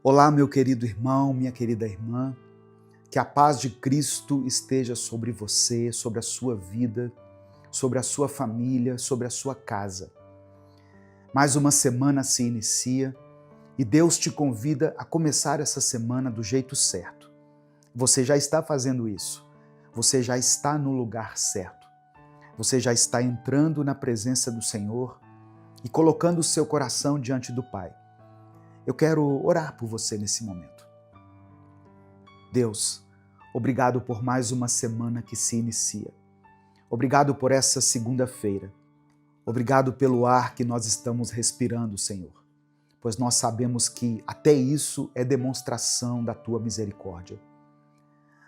Olá, meu querido irmão, minha querida irmã, que a paz de Cristo esteja sobre você, sobre a sua vida, sobre a sua família, sobre a sua casa. Mais uma semana se inicia e Deus te convida a começar essa semana do jeito certo. Você já está fazendo isso, você já está no lugar certo, você já está entrando na presença do Senhor e colocando o seu coração diante do Pai. Eu quero orar por você nesse momento. Deus, obrigado por mais uma semana que se inicia. Obrigado por essa segunda-feira. Obrigado pelo ar que nós estamos respirando, Senhor, pois nós sabemos que até isso é demonstração da Tua misericórdia.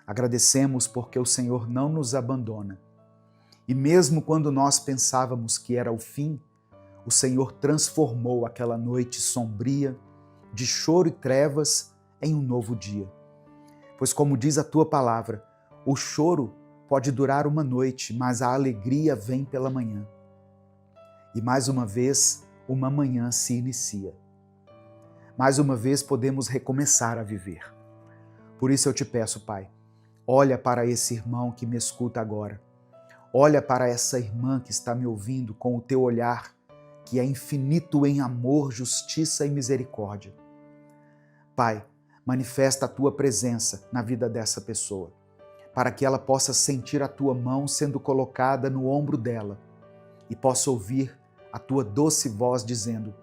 Agradecemos porque o Senhor não nos abandona. E mesmo quando nós pensávamos que era o fim, o Senhor transformou aquela noite sombria, de choro e trevas, em um novo dia. Pois como diz a Tua palavra, o choro pode durar uma noite, mas a alegria vem pela manhã. E mais uma vez, uma manhã se inicia. Mais uma vez podemos recomeçar a viver. Por isso eu te peço, Pai, olha para esse irmão que me escuta agora. Olha para essa irmã que está me ouvindo com o Teu olhar, que é infinito em amor, justiça e misericórdia. Pai, manifesta a Tua presença na vida dessa pessoa, para que ela possa sentir a Tua mão sendo colocada no ombro dela e possa ouvir a Tua doce voz dizendo: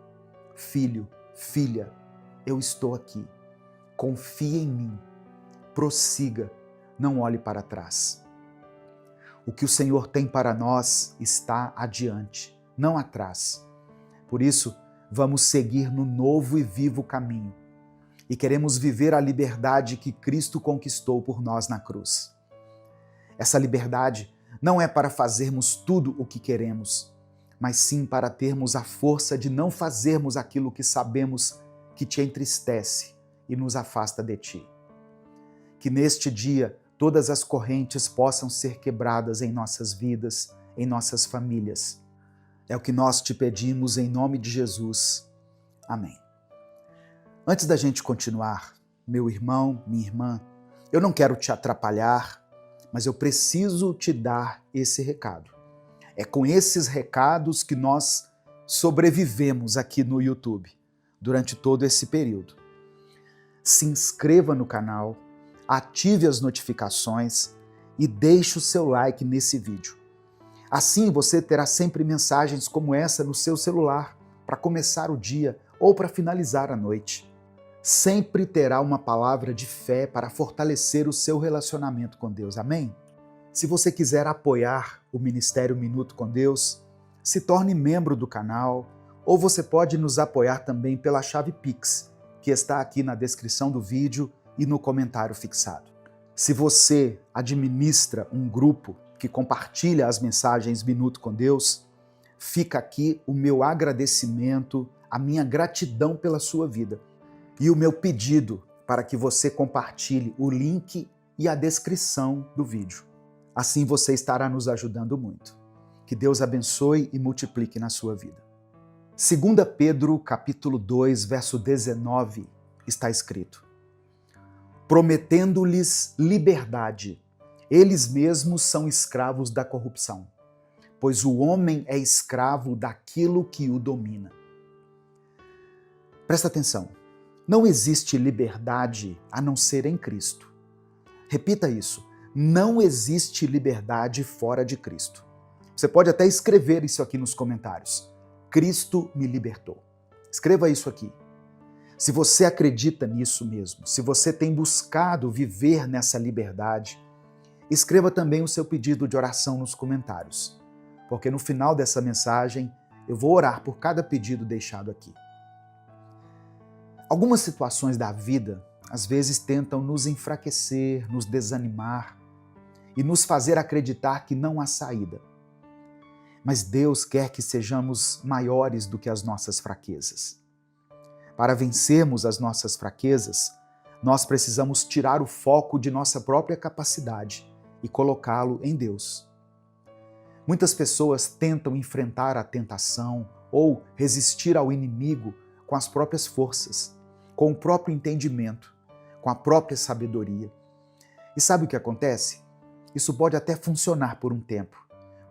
Filho, filha, eu estou aqui. Confia em mim. Prossiga, não olhe para trás. O que o Senhor tem para nós está adiante, não atrás. Por isso, vamos seguir no novo e vivo caminho. E queremos viver a liberdade que Cristo conquistou por nós na cruz. Essa liberdade não é para fazermos tudo o que queremos, mas sim para termos a força de não fazermos aquilo que sabemos que te entristece e nos afasta de ti. Que neste dia todas as correntes possam ser quebradas em nossas vidas, em nossas famílias. É o que nós te pedimos em nome de Jesus. Amém. Antes da gente continuar, meu irmão, minha irmã, eu não quero te atrapalhar, mas eu preciso te dar esse recado. É com esses recados que nós sobrevivemos aqui no YouTube durante todo esse período. Se inscreva no canal, ative as notificações e deixe o seu like nesse vídeo. Assim você terá sempre mensagens como essa no seu celular para começar o dia ou para finalizar a noite. Sempre terá uma palavra de fé para fortalecer o seu relacionamento com Deus. Amém? Se você quiser apoiar o Ministério Minuto com Deus, se torne membro do canal, ou você pode nos apoiar também pela chave Pix, que está aqui na descrição do vídeo e no comentário fixado. Se você administra um grupo que compartilha as mensagens Minuto com Deus, fica aqui o meu agradecimento, a minha gratidão pela sua vida. E o meu pedido para que você compartilhe o link e a descrição do vídeo. Assim você estará nos ajudando muito. Que Deus abençoe e multiplique na sua vida. 2 Pedro, capítulo 2, verso 19, está escrito: prometendo-lhes liberdade, eles mesmos são escravos da corrupção, pois o homem é escravo daquilo que o domina. Presta atenção. Não existe liberdade a não ser em Cristo. Repita isso. Não existe liberdade fora de Cristo. Você pode até escrever isso aqui nos comentários. Cristo me libertou. Escreva isso aqui. Se você acredita nisso mesmo, se você tem buscado viver nessa liberdade, escreva também o seu pedido de oração nos comentários, porque no final dessa mensagem eu vou orar por cada pedido deixado aqui. Algumas situações da vida, às vezes, tentam nos enfraquecer, nos desanimar e nos fazer acreditar que não há saída. Mas Deus quer que sejamos maiores do que as nossas fraquezas. Para vencermos as nossas fraquezas, nós precisamos tirar o foco de nossa própria capacidade e colocá-lo em Deus. Muitas pessoas tentam enfrentar a tentação ou resistir ao inimigo com as próprias forças. com o próprio entendimento, com a própria sabedoria. E sabe o que acontece? Isso pode até funcionar por um tempo,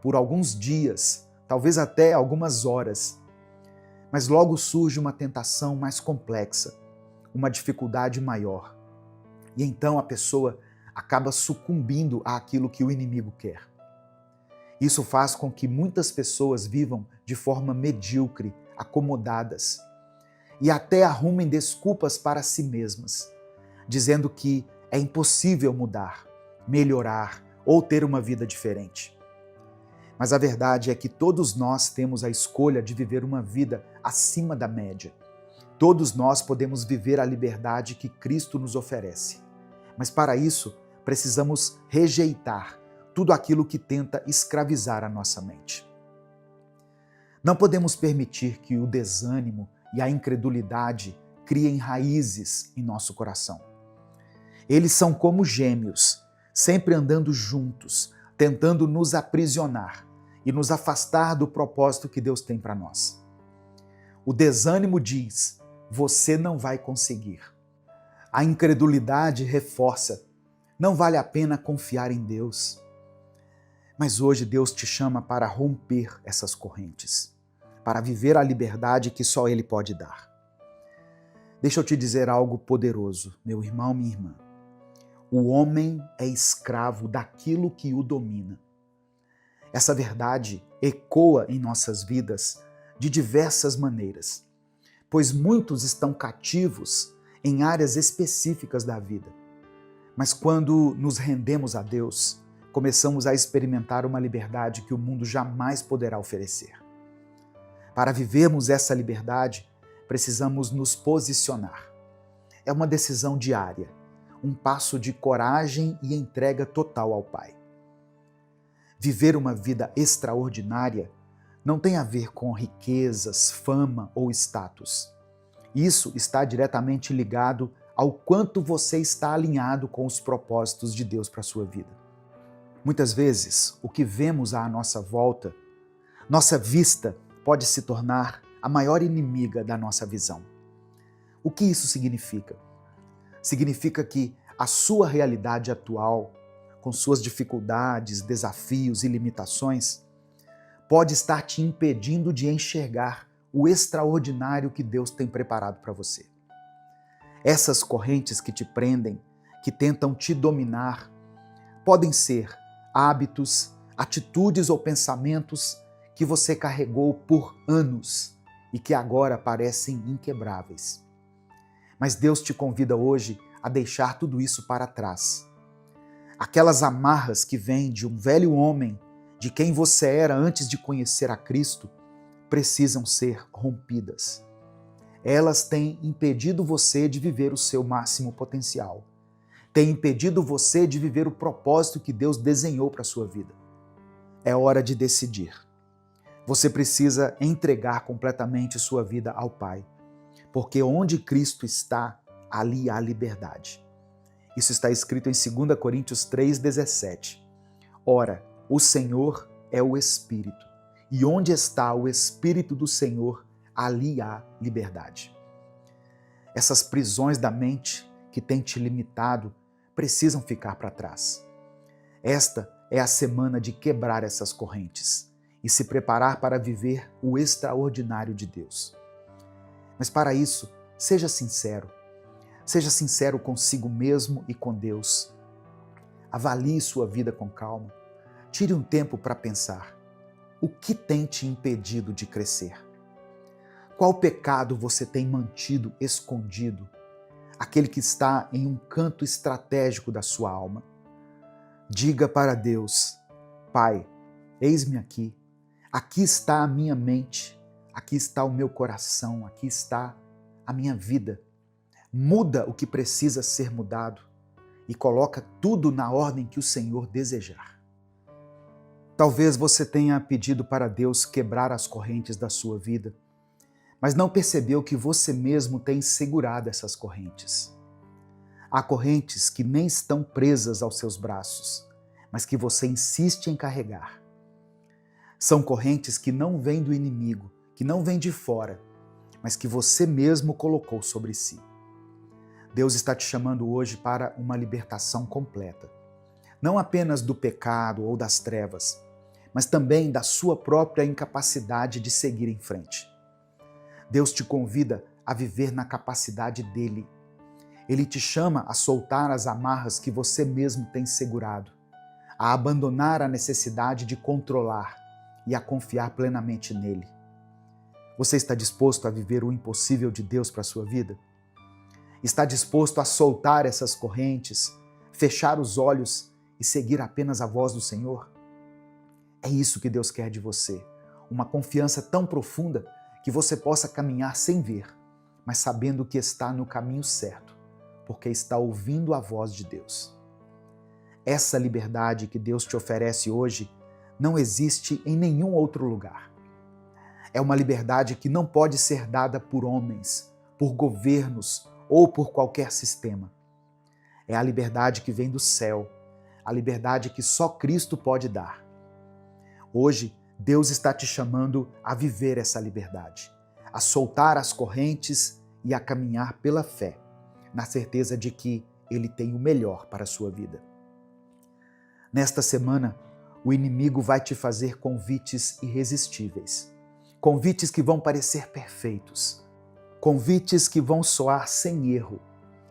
por alguns dias, talvez até algumas horas. Mas logo surge uma tentação mais complexa, uma dificuldade maior. E então a pessoa acaba sucumbindo àquilo que o inimigo quer. Isso faz com que muitas pessoas vivam de forma medíocre, acomodadas, e até arrumem desculpas para si mesmas, dizendo que é impossível mudar, melhorar ou ter uma vida diferente. Mas a verdade é que todos nós temos a escolha de viver uma vida acima da média. Todos nós podemos viver a liberdade que Cristo nos oferece. Mas para isso, precisamos rejeitar tudo aquilo que tenta escravizar a nossa mente. Não podemos permitir que o desânimo e a incredulidade criem raízes em nosso coração. Eles são como gêmeos, sempre andando juntos, tentando nos aprisionar e nos afastar do propósito que Deus tem para nós. O desânimo diz: você não vai conseguir. A incredulidade reforça: não vale a pena confiar em Deus. Mas hoje Deus te chama para romper essas correntes, para viver a liberdade que só Ele pode dar. Deixa eu te dizer algo poderoso, meu irmão, minha irmã. O homem é escravo daquilo que o domina. Essa verdade ecoa em nossas vidas de diversas maneiras, pois muitos estão cativos em áreas específicas da vida. Mas quando nos rendemos a Deus, começamos a experimentar uma liberdade que o mundo jamais poderá oferecer. Para vivermos essa liberdade, precisamos nos posicionar. É uma decisão diária, um passo de coragem e entrega total ao Pai. Viver uma vida extraordinária não tem a ver com riquezas, fama ou status. Isso está diretamente ligado ao quanto você está alinhado com os propósitos de Deus para a sua vida. Muitas vezes, o que vemos à nossa volta, nossa vista pode se tornar a maior inimiga da nossa visão. O que isso significa? Significa que a sua realidade atual, com suas dificuldades, desafios e limitações, pode estar te impedindo de enxergar o extraordinário que Deus tem preparado para você. Essas correntes que te prendem, que tentam te dominar, podem ser hábitos, atitudes ou pensamentos que você carregou por anos e que agora parecem inquebráveis. Mas Deus te convida hoje a deixar tudo isso para trás. Aquelas amarras que vêm de um velho homem, de quem você era antes de conhecer a Cristo, precisam ser rompidas. Elas têm impedido você de viver o seu máximo potencial. Têm impedido você de viver o propósito que Deus desenhou para a sua vida. É hora de decidir. Você precisa entregar completamente sua vida ao Pai, porque onde Cristo está, ali há liberdade. Isso está escrito em 2 Coríntios 3,17. Ora, o Senhor é o Espírito, e onde está o Espírito do Senhor, ali há liberdade. Essas prisões da mente que têm te limitado precisam ficar para trás. Esta é a semana de quebrar essas correntes e se preparar para viver o extraordinário de Deus. Mas para isso, seja sincero. Seja sincero consigo mesmo e com Deus. Avalie sua vida com calma. Tire um tempo para pensar. O que tem te impedido de crescer? Qual pecado você tem mantido escondido? Aquele que está em um canto estratégico da sua alma. Diga para Deus: Pai, eis-me aqui. Aqui está a minha mente. Aqui está o meu coração. Aqui está a minha vida. Muda o que precisa ser mudado e coloca tudo na ordem que o Senhor desejar. Talvez você tenha pedido para Deus quebrar as correntes da sua vida, mas não percebeu que você mesmo tem segurado essas correntes. Há correntes que nem estão presas aos seus braços, mas que você insiste em carregar. São correntes que não vêm do inimigo, que não vêm de fora, mas que você mesmo colocou sobre si. Deus está te chamando hoje para uma libertação completa. Não apenas do pecado ou das trevas, mas também da sua própria incapacidade de seguir em frente. Deus te convida a viver na capacidade dele. Ele te chama a soltar as amarras que você mesmo tem segurado, a abandonar a necessidade de controlar e a confiar plenamente nele. Você está disposto a viver o impossível de Deus para a sua vida? Está disposto a soltar essas correntes, fechar os olhos e seguir apenas a voz do Senhor? É isso que Deus quer de você, uma confiança tão profunda que você possa caminhar sem ver, mas sabendo que está no caminho certo, porque está ouvindo a voz de Deus. Essa liberdade que Deus te oferece hoje não existe em nenhum outro lugar. É uma liberdade que não pode ser dada por homens, por governos ou por qualquer sistema. É a liberdade que vem do céu, a liberdade que só Cristo pode dar. Hoje, Deus está te chamando a viver essa liberdade, a soltar as correntes e a caminhar pela fé, na certeza de que Ele tem o melhor para a sua vida. Nesta semana, o inimigo vai te fazer convites irresistíveis, convites que vão parecer perfeitos, convites que vão soar sem erro,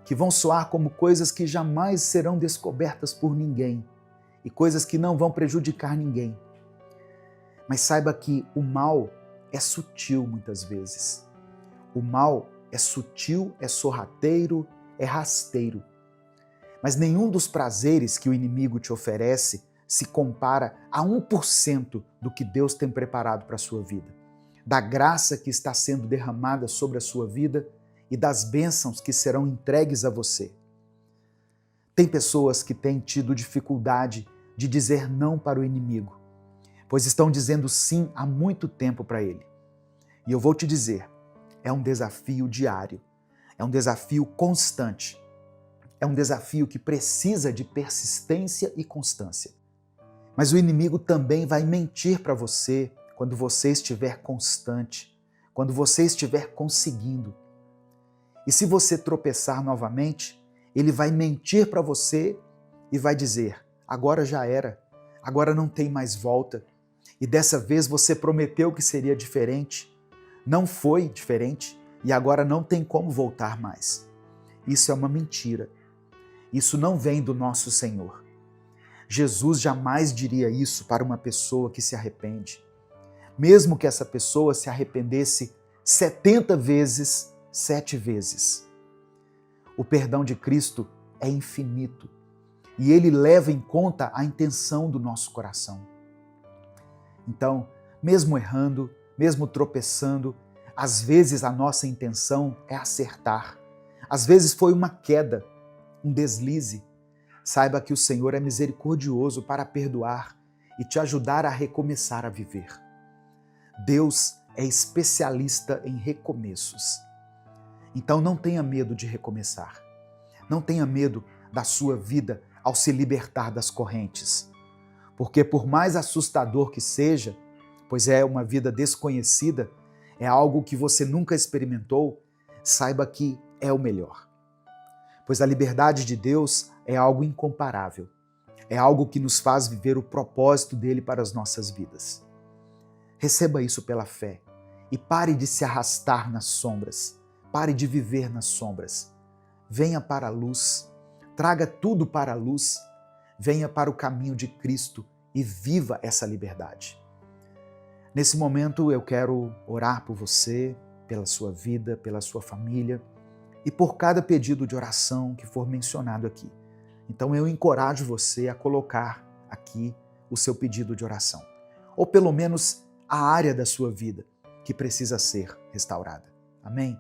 que vão soar como coisas que jamais serão descobertas por ninguém e coisas que não vão prejudicar ninguém. Mas saiba que o mal é sutil muitas vezes. O mal é sutil, é sorrateiro, é rasteiro. Mas nenhum dos prazeres que o inimigo te oferece se compara a 1% do que Deus tem preparado para a sua vida, da graça que está sendo derramada sobre a sua vida e das bênçãos que serão entregues a você. Tem pessoas que têm tido dificuldade de dizer não para o inimigo, pois estão dizendo sim há muito tempo para ele. E eu vou te dizer, é um desafio diário, é um desafio constante, é um desafio que precisa de persistência e constância. Mas o inimigo também vai mentir para você quando você estiver constante, quando você estiver conseguindo. E se você tropeçar novamente, ele vai mentir para você e vai dizer, agora já era, agora não tem mais volta. E dessa vez você prometeu que seria diferente, não foi diferente e agora não tem como voltar mais. Isso é uma mentira. Isso não vem do nosso Senhor. Jesus jamais diria isso para uma pessoa que se arrepende. Mesmo que essa pessoa se arrependesse 70 vezes, 7 vezes. O perdão de Cristo é infinito e ele leva em conta a intenção do nosso coração. Então, mesmo errando, mesmo tropeçando, às vezes a nossa intenção é acertar. Às vezes foi uma queda, um deslize. Saiba que o Senhor é misericordioso para perdoar e te ajudar a recomeçar a viver. Deus é especialista em recomeços. Então não tenha medo de recomeçar. Não tenha medo da sua vida ao se libertar das correntes. Porque por mais assustador que seja, pois é uma vida desconhecida, é algo que você nunca experimentou, saiba que é o melhor. Pois a liberdade de Deus é algo incomparável. É algo que nos faz viver o propósito dele para as nossas vidas. Receba isso pela fé e pare de se arrastar nas sombras. Pare de viver nas sombras. Venha para a luz, traga tudo para a luz, venha para o caminho de Cristo e viva essa liberdade. Nesse momento eu quero orar por você, pela sua vida, pela sua família e por cada pedido de oração que for mencionado aqui. Então eu encorajo você a colocar aqui o seu pedido de oração, ou pelo menos a área da sua vida que precisa ser restaurada. Amém?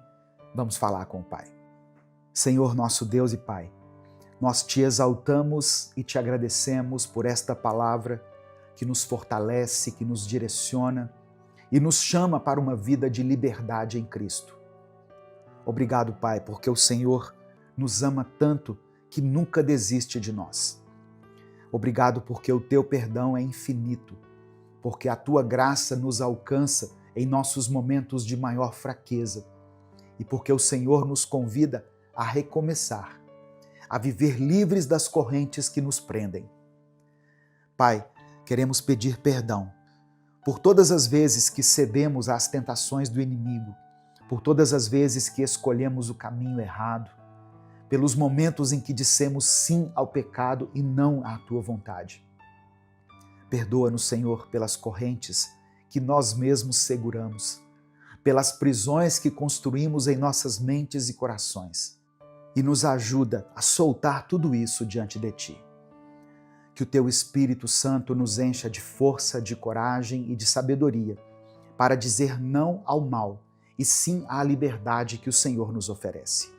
Vamos falar com o Pai. Senhor nosso Deus e Pai, nós te exaltamos e te agradecemos por esta palavra que nos fortalece, que nos direciona e nos chama para uma vida de liberdade em Cristo. Obrigado, Pai, porque o Senhor nos ama tanto que nunca desiste de nós. Obrigado porque o teu perdão é infinito, porque a tua graça nos alcança em nossos momentos de maior fraqueza e porque o Senhor nos convida a recomeçar, a viver livres das correntes que nos prendem. Pai, queremos pedir perdão por todas as vezes que cedemos às tentações do inimigo, por todas as vezes que escolhemos o caminho errado, pelos momentos em que dissemos sim ao pecado e não à tua vontade. Perdoa-nos, Senhor, pelas correntes que nós mesmos seguramos, pelas prisões que construímos em nossas mentes e corações, e nos ajuda a soltar tudo isso diante de Ti. Que o Teu Espírito Santo nos encha de força, de coragem e de sabedoria para dizer não ao mal e sim à liberdade que o Senhor nos oferece.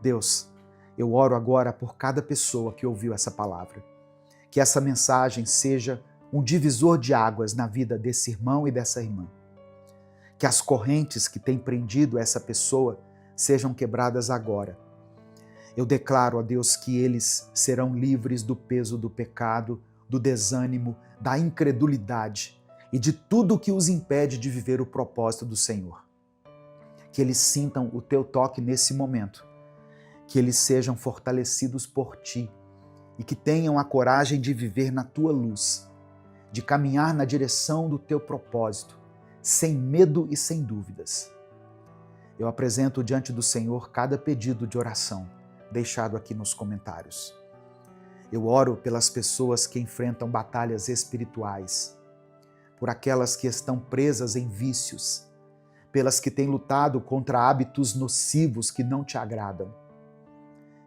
Deus, eu oro agora por cada pessoa que ouviu essa palavra. Que essa mensagem seja um divisor de águas na vida desse irmão e dessa irmã. Que as correntes que têm prendido essa pessoa sejam quebradas agora. Eu declaro a Deus que eles serão livres do peso do pecado, do desânimo, da incredulidade e de tudo que os impede de viver o propósito do Senhor. Que eles sintam o Teu toque nesse momento, que eles sejam fortalecidos por Ti e que tenham a coragem de viver na Tua luz, de caminhar na direção do Teu propósito, sem medo e sem dúvidas. Eu apresento diante do Senhor cada pedido de oração deixado aqui nos comentários. Eu oro pelas pessoas que enfrentam batalhas espirituais, por aquelas que estão presas em vícios, pelas que têm lutado contra hábitos nocivos que não te agradam.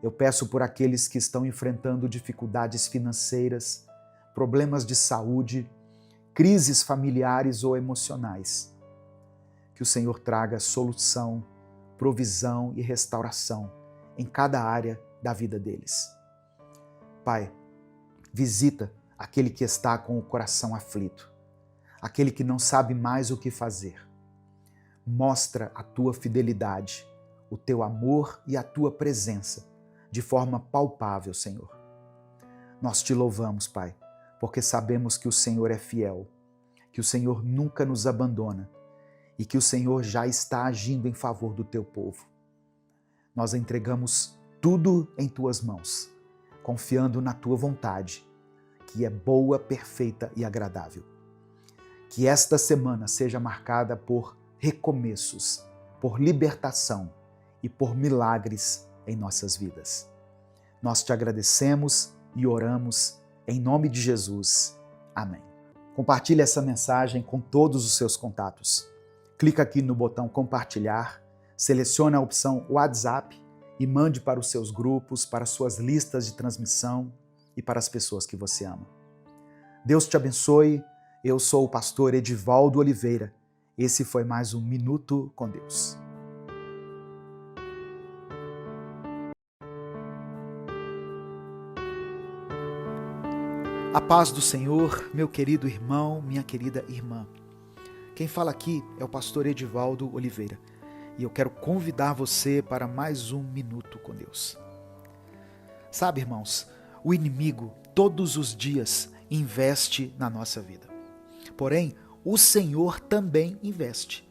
Eu peço por aqueles que estão enfrentando dificuldades financeiras, problemas de saúde, crises familiares ou emocionais. Que o Senhor traga solução, provisão e restauração em cada área da vida deles. Pai, visita aquele que está com o coração aflito, aquele que não sabe mais o que fazer. Mostra a tua fidelidade, o teu amor e a tua presença de forma palpável, Senhor. Nós te louvamos, Pai, porque sabemos que o Senhor é fiel, que o Senhor nunca nos abandona e que o Senhor já está agindo em favor do teu povo. Nós entregamos tudo em tuas mãos, confiando na tua vontade, que é boa, perfeita e agradável. Que esta semana seja marcada por recomeços, por libertação e por milagres em nossas vidas. Nós te agradecemos e oramos em nome de Jesus. Amém. Compartilhe essa mensagem com todos os seus contatos. Clica aqui no botão compartilhar, selecione a opção WhatsApp e mande para os seus grupos, para suas listas de transmissão e para as pessoas que você ama. Deus te abençoe. Eu sou o pastor Edivaldo Oliveira. Esse foi mais um Minuto com Deus. A paz do Senhor, meu querido irmão, minha querida irmã. Quem fala aqui é o pastor Edivaldo Oliveira e eu quero convidar você para mais um Minuto com Deus. Sabe, irmãos, o inimigo todos os dias investe na nossa vida. Porém, o Senhor também investe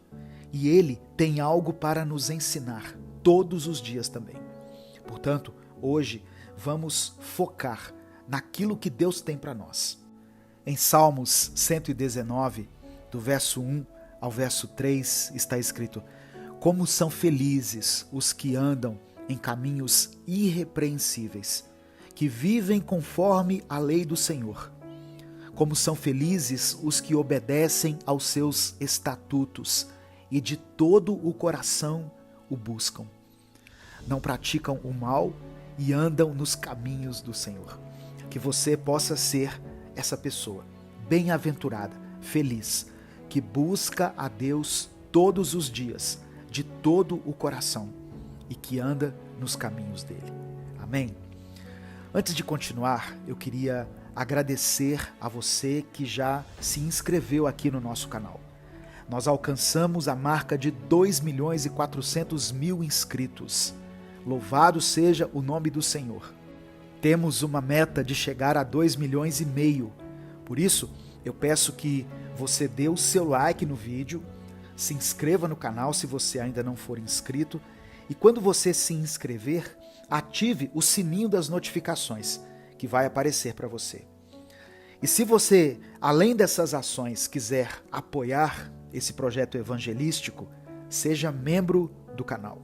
e Ele tem algo para nos ensinar todos os dias também. Portanto, hoje vamos focar naquilo que Deus tem para nós. Em Salmos 119, do verso 1 ao verso 3, está escrito: como são felizes os que andam em caminhos irrepreensíveis, que vivem conforme a lei do Senhor. Como são felizes os que obedecem aos seus estatutos e de todo o coração o buscam. Não praticam o mal e andam nos caminhos do Senhor. Que você possa ser essa pessoa bem-aventurada, feliz, que busca a Deus todos os dias, de todo o coração, e que anda nos caminhos dele. Amém? Antes de continuar, eu queria agradecer a você que já se inscreveu aqui no nosso canal. Nós alcançamos a marca de 2.400.000 inscritos. Louvado seja o nome do Senhor. Temos uma meta de chegar a 2,5 milhões. Por isso, eu peço que você dê o seu like no vídeo, se inscreva no canal se você ainda não for inscrito E quando você se inscrever, ative o sininho das notificações que vai aparecer para você. E se você, além dessas ações, quiser apoiar esse projeto evangelístico, seja membro do canal.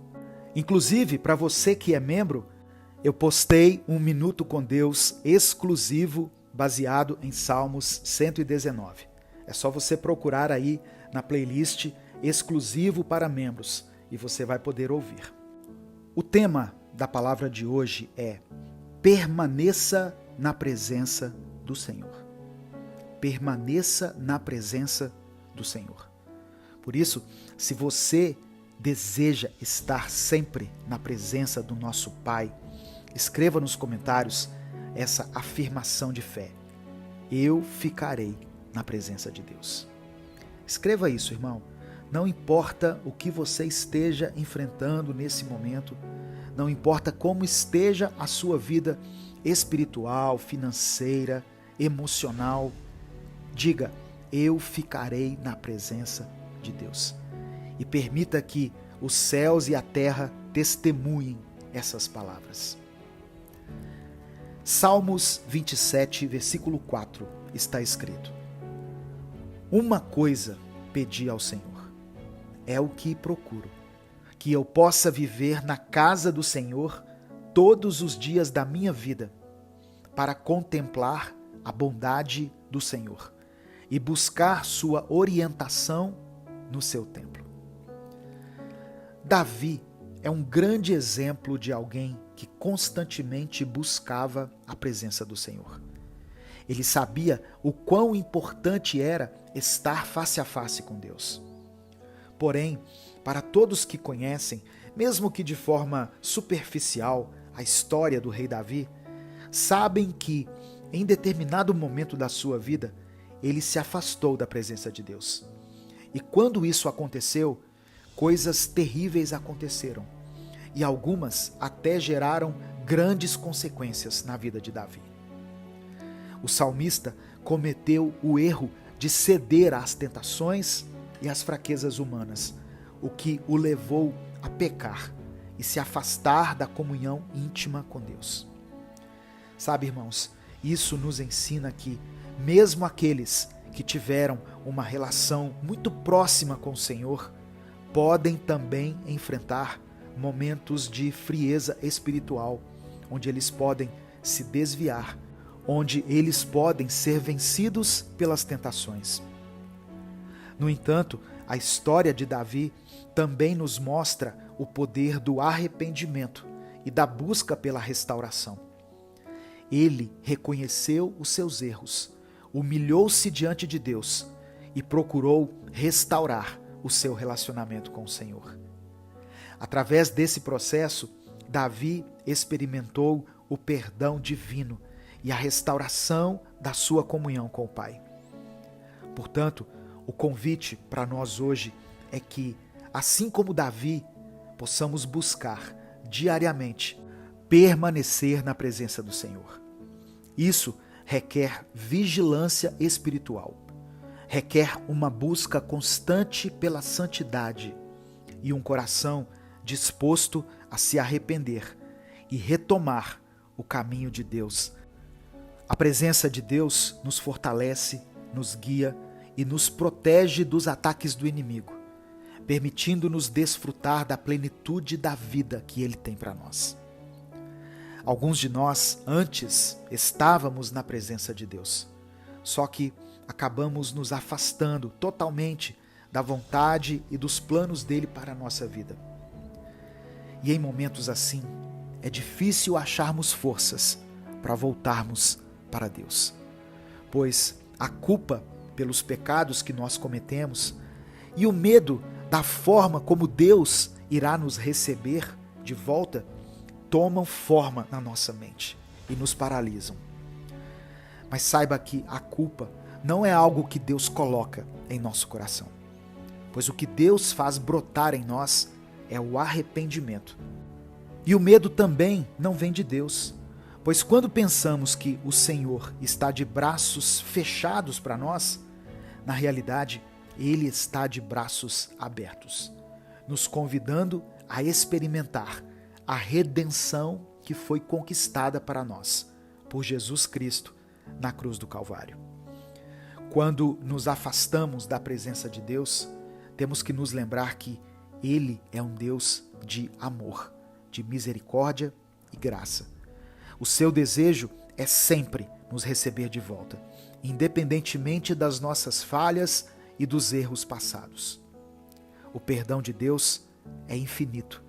Inclusive, para você que é membro, eu postei um Minuto com Deus exclusivo baseado em Salmos 119. É só você procurar aí na playlist exclusivo para membros e você vai poder ouvir. O tema da palavra de hoje é: permaneça na presença do Senhor. Permaneça na presença do Senhor. Por isso, se você deseja estar sempre na presença do nosso Pai, escreva nos comentários essa afirmação de fé: eu ficarei na presença de Deus. Escreva isso, irmão. Não importa o que você esteja enfrentando nesse momento, não importa como esteja a sua vida espiritual, financeira, emocional, diga: eu ficarei na presença de Deus. E permita que os céus e a terra testemunhem essas palavras. Salmos 27, versículo 4, está escrito: uma coisa pedi ao Senhor, é o que procuro, que eu possa viver na casa do Senhor todos os dias da minha vida, para contemplar a bondade do Senhor e buscar sua orientação no seu templo. Davi é um grande exemplo de alguém que constantemente buscava a presença do Senhor. Ele sabia o quão importante era estar face a face com Deus. Porém, para todos que conhecem, mesmo que de forma superficial, a história do rei Davi, sabem que, em determinado momento da sua vida, ele se afastou da presença de Deus. E quando isso aconteceu, coisas terríveis aconteceram. E algumas até geraram grandes consequências na vida de Davi. O salmista cometeu o erro de ceder às tentações e às fraquezas humanas, o que o levou a pecar e se afastar da comunhão íntima com Deus. Sabe, irmãos, isso nos ensina que mesmo aqueles que tiveram uma relação muito próxima com o Senhor podem também enfrentar momentos de frieza espiritual, onde eles podem se desviar, onde eles podem ser vencidos pelas tentações. No entanto, a história de Davi também nos mostra o poder do arrependimento e da busca pela restauração. Ele reconheceu os seus erros, humilhou-se diante de Deus e procurou restaurar o seu relacionamento com o Senhor. Através desse processo, Davi experimentou o perdão divino e a restauração da sua comunhão com o Pai. Portanto, o convite para nós hoje é que, assim como Davi, possamos buscar diariamente permanecer na presença do Senhor. Isso requer vigilância espiritual, requer uma busca constante pela santidade e um coração disposto a se arrepender e retomar o caminho de Deus. A presença de Deus nos fortalece, nos guia e nos protege dos ataques do inimigo, permitindo-nos desfrutar da plenitude da vida que Ele tem para nós. Alguns de nós, antes, estávamos na presença de Deus, só que acabamos nos afastando totalmente da vontade e dos planos dele para a nossa vida. E em momentos assim, é difícil acharmos forças para voltarmos para Deus, pois a culpa pelos pecados que nós cometemos e o medo da forma como Deus irá nos receber de volta tomam forma na nossa mente e nos paralisam. Mas saiba que a culpa não é algo que Deus coloca em nosso coração, pois o que Deus faz brotar em nós é o arrependimento. E o medo também não vem de Deus, pois quando pensamos que o Senhor está de braços fechados para nós, na realidade, Ele está de braços abertos, nos convidando a experimentar a redenção que foi conquistada para nós por Jesus Cristo na cruz do Calvário. Quando nos afastamos da presença de Deus, temos que nos lembrar que Ele é um Deus de amor, de misericórdia e graça. O seu desejo é sempre nos receber de volta, independentemente das nossas falhas e dos erros passados. O perdão de Deus é infinito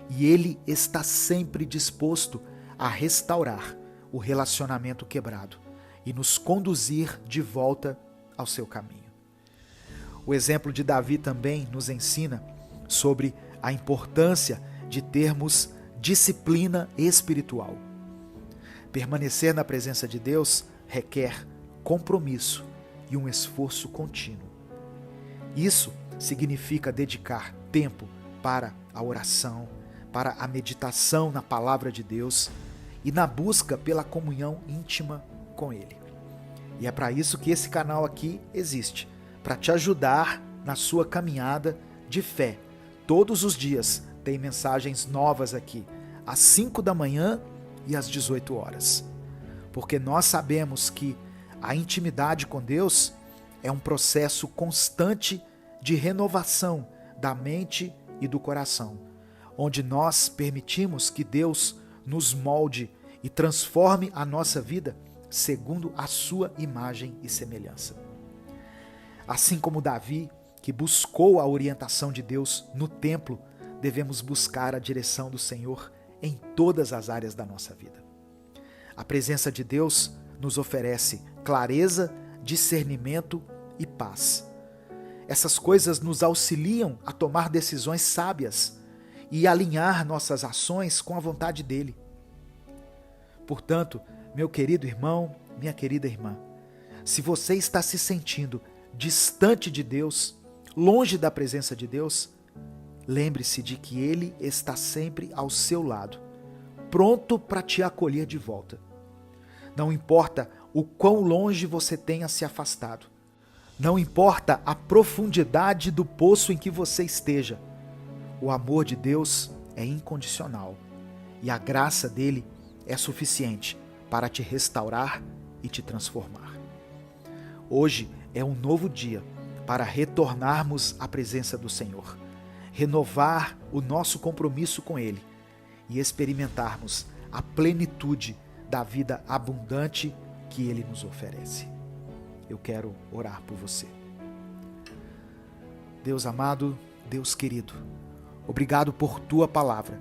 e Ele está sempre disposto a restaurar o relacionamento quebrado e nos conduzir de volta ao seu caminho. O exemplo de Davi também nos ensina sobre a importância de termos disciplina espiritual. Permanecer na presença de Deus requer compromisso e um esforço contínuo. Isso significa dedicar tempo para a oração, para a meditação na palavra de Deus e na busca pela comunhão íntima com Ele. E é para isso que esse canal aqui existe, para te ajudar na sua caminhada de fé. Todos os dias tem mensagens novas aqui, às 5 da manhã e às 18 horas. Porque nós sabemos que a intimidade com Deus é um processo constante de renovação da mente e do coração, onde nós permitimos que Deus nos molde e transforme a nossa vida segundo a sua imagem e semelhança. Assim como Davi, que buscou a orientação de Deus no templo, devemos buscar a direção do Senhor em todas as áreas da nossa vida. A presença de Deus nos oferece clareza, discernimento e paz. Essas coisas nos auxiliam a tomar decisões sábias e alinhar nossas ações com a vontade dele. Portanto, meu querido irmão, minha querida irmã, se você está se sentindo distante de Deus, longe da presença de Deus, lembre-se de que Ele está sempre ao seu lado, pronto para te acolher de volta. Não importa o quão longe você tenha se afastado, não importa a profundidade do poço em que você esteja, o amor de Deus é incondicional e a graça dele é suficiente para te restaurar e te transformar. Hoje é um novo dia para retornarmos à presença do Senhor, renovar o nosso compromisso com Ele e experimentarmos a plenitude da vida abundante que Ele nos oferece. Eu quero orar por você. Deus amado, Deus querido, obrigado por Tua palavra,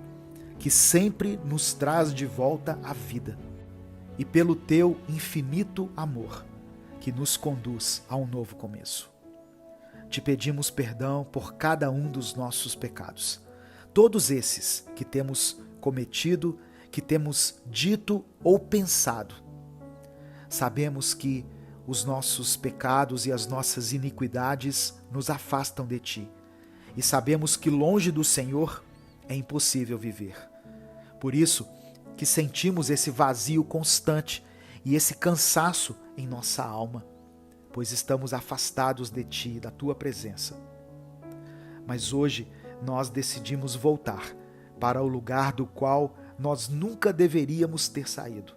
que sempre nos traz de volta à vida, e pelo Teu infinito amor, que nos conduz a um novo começo. Te pedimos perdão por cada um dos nossos pecados, todos esses que temos cometido, que temos dito ou pensado. Sabemos que os nossos pecados e as nossas iniquidades nos afastam de Ti, e sabemos que longe do Senhor é impossível viver. Por isso que sentimos esse vazio constante e esse cansaço em nossa alma, pois estamos afastados de Ti, da Tua presença. Mas hoje nós decidimos voltar para o lugar do qual nós nunca deveríamos ter saído.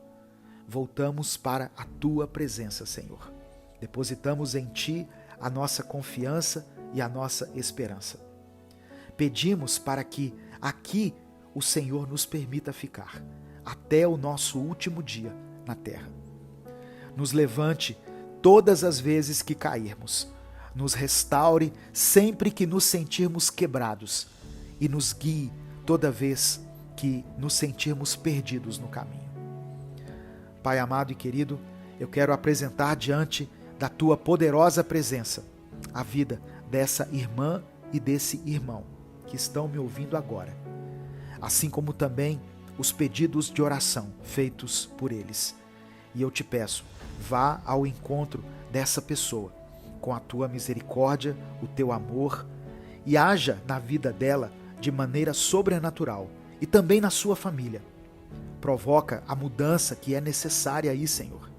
Voltamos para a Tua presença, Senhor. Depositamos em Ti a nossa confiança e a nossa esperança. Pedimos para que aqui o Senhor nos permita ficar até o nosso último dia na terra. Nos levante todas as vezes que cairmos, nos restaure sempre que nos sentirmos quebrados e nos guie toda vez que nos sentirmos perdidos no caminho. Pai amado e querido, eu quero apresentar diante da Tua poderosa presença a vida dessa irmã e desse irmão que estão me ouvindo agora, assim como também os pedidos de oração feitos por eles. E eu te peço, vá ao encontro dessa pessoa com a Tua misericórdia, o Teu amor, e haja na vida dela de maneira sobrenatural e também na sua família. Provoca a mudança que é necessária aí, Senhor.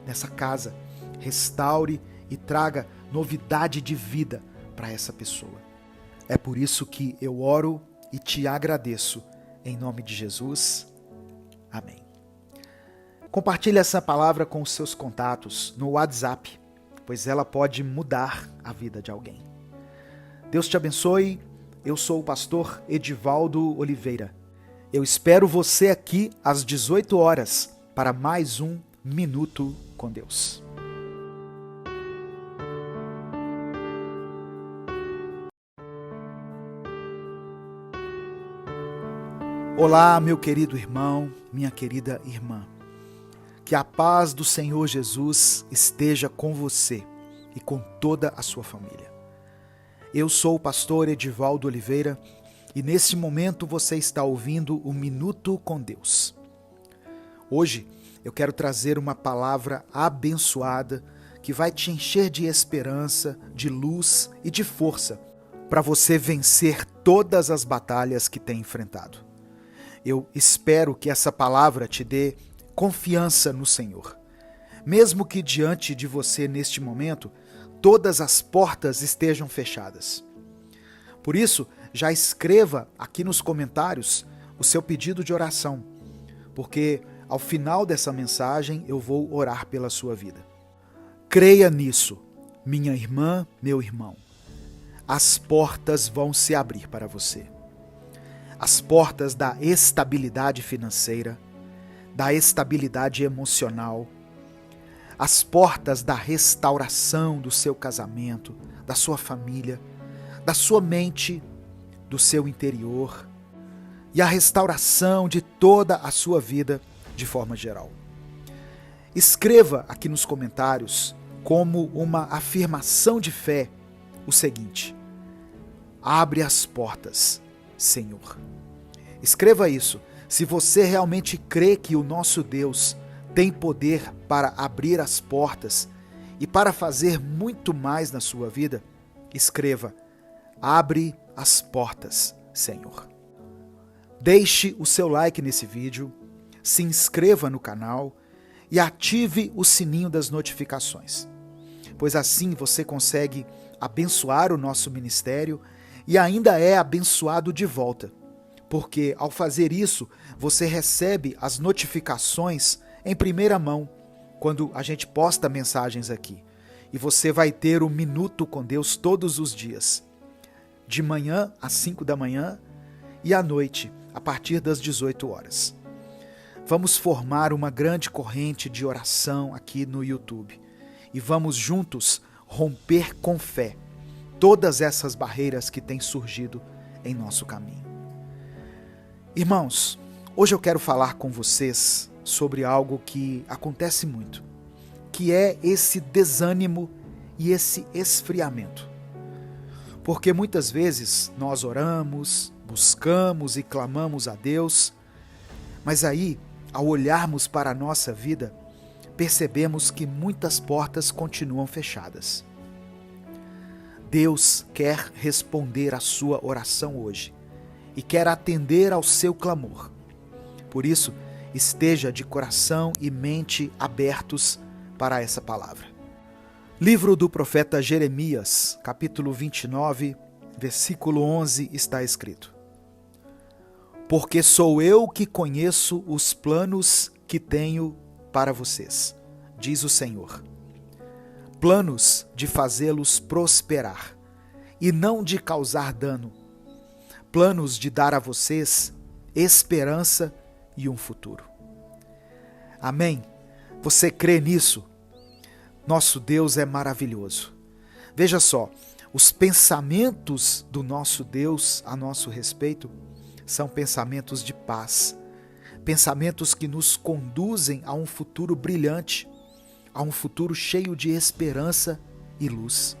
Nessa casa, restaure e traga novidade de vida para essa pessoa. É por isso que eu oro e te agradeço. Em nome de Jesus. Amém. Compartilhe essa palavra com os seus contatos no WhatsApp, pois ela pode mudar a vida de alguém. Deus te abençoe. Eu sou o pastor Edivaldo Oliveira. Eu espero você aqui às 18 horas para mais um Minuto com Deus. Olá, meu querido irmão, minha querida irmã. Que a paz do Senhor Jesus esteja com você e com toda a sua família. Eu sou o pastor Edivaldo Oliveira e nesse momento você está ouvindo o Minuto com Deus. Hoje eu quero trazer uma palavra abençoada que vai te encher de esperança, de luz e de força para você vencer todas as batalhas que tem enfrentado. Eu espero que essa palavra te dê confiança no Senhor. Mesmo que diante de você neste momento, todas as portas estejam fechadas. Por isso, já escreva aqui nos comentários o seu pedido de oração, porque ao final dessa mensagem eu vou orar pela sua vida. Creia nisso, minha irmã, meu irmão. As portas vão se abrir para você. As portas da estabilidade financeira, da estabilidade emocional, as portas da restauração do seu casamento, da sua família, da sua mente, do seu interior e a restauração de toda a sua vida de forma geral. Escreva aqui nos comentários como uma afirmação de fé o seguinte: abre as portas, Senhor. Escreva isso. Se você realmente crê que o nosso Deus tem poder para abrir as portas e para fazer muito mais na sua vida, escreva: abre as portas, Senhor. Deixe o seu like nesse vídeo, se inscreva no canal e ative o sininho das notificações, pois assim você consegue abençoar o nosso ministério e ainda é abençoado de volta, porque ao fazer isso você recebe as notificações em primeira mão quando a gente posta mensagens aqui, e você vai ter um Minuto com Deus todos os dias, de manhã às 5 da manhã e à noite a partir das 18 horas. Vamos formar uma grande corrente de oração aqui no YouTube e vamos juntos romper com fé todas essas barreiras que têm surgido em nosso caminho. Irmãos, hoje eu quero falar com vocês sobre algo que acontece muito, que é esse desânimo e esse esfriamento. Porque muitas vezes nós oramos, buscamos e clamamos a Deus, mas aí, ao olharmos para a nossa vida, percebemos que muitas portas continuam fechadas. Deus quer responder a sua oração hoje e quer atender ao seu clamor. Por isso, esteja de coração e mente abertos para essa palavra. Livro do profeta Jeremias, capítulo 29, versículo 11, está escrito: porque sou eu que conheço os planos que tenho para vocês, diz o Senhor. Planos de fazê-los prosperar e não de causar dano. Planos de dar a vocês esperança e um futuro. Amém? Você crê nisso? Nosso Deus é maravilhoso. Veja só, os pensamentos do nosso Deus a nosso respeito são pensamentos de paz, pensamentos que nos conduzem a um futuro brilhante, a um futuro cheio de esperança e luz.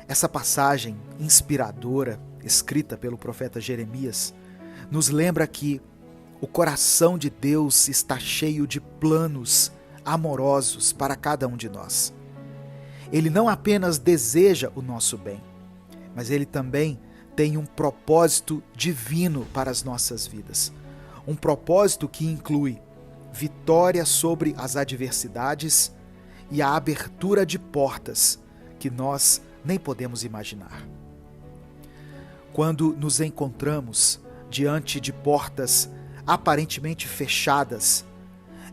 Essa passagem inspiradora, escrita pelo profeta Jeremias, nos lembra que o coração de Deus está cheio de planos amorosos para cada um de nós. Ele não apenas deseja o nosso bem, mas ele também tem um propósito divino para as nossas vidas. Um propósito que inclui vitória sobre as adversidades e a abertura de portas que nós nem podemos imaginar. Quando nos encontramos diante de portas aparentemente fechadas,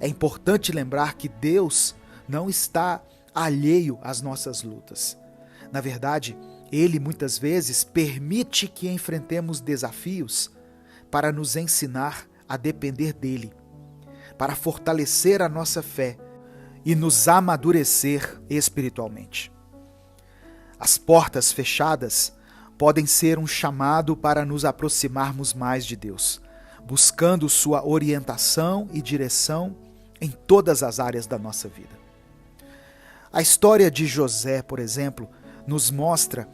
é importante lembrar que Deus não está alheio às nossas lutas. Na verdade, Ele muitas vezes permite que enfrentemos desafios para nos ensinar a depender dEle, para fortalecer a nossa fé e nos amadurecer espiritualmente. As portas fechadas podem ser um chamado para nos aproximarmos mais de Deus, buscando sua orientação e direção em todas as áreas da nossa vida. A história de José, por exemplo, nos mostra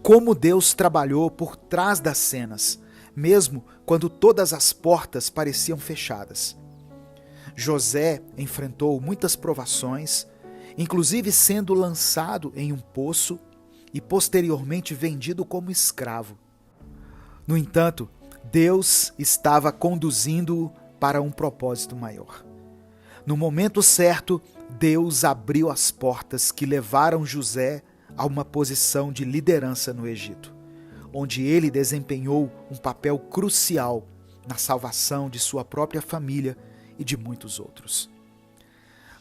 como Deus trabalhou por trás das cenas, mesmo quando todas as portas pareciam fechadas. José enfrentou muitas provações, inclusive sendo lançado em um poço e posteriormente vendido como escravo. No entanto, Deus estava conduzindo-o para um propósito maior. No momento certo, Deus abriu as portas que levaram José a uma posição de liderança no Egito, onde ele desempenhou um papel crucial na salvação de sua própria família e de muitos outros.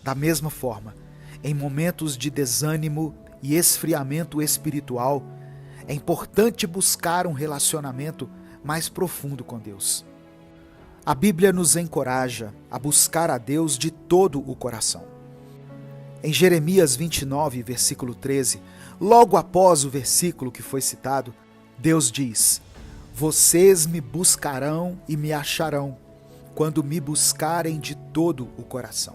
Da mesma forma, em momentos de desânimo e esfriamento espiritual, é importante buscar um relacionamento mais profundo com Deus. A Bíblia nos encoraja a buscar a Deus de todo o coração. Em Jeremias 29, versículo 13, logo após o versículo que foi citado, Deus diz: "Vocês me buscarão e me acharão, quando me buscarem de todo o coração."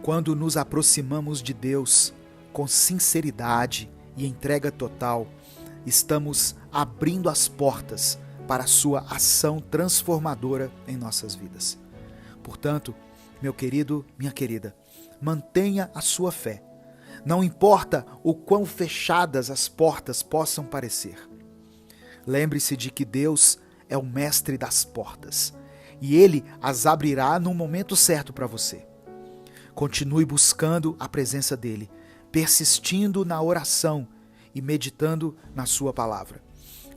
Quando nos aproximamos de Deus com sinceridade e entrega total, estamos abrindo as portas para a sua ação transformadora em nossas vidas. Portanto, meu querido, minha querida, mantenha a sua fé. Não importa o quão fechadas as portas possam parecer. Lembre-se de que Deus é o mestre das portas e Ele as abrirá no momento certo para você. Continue buscando a presença dEle, persistindo na oração e meditando na sua palavra.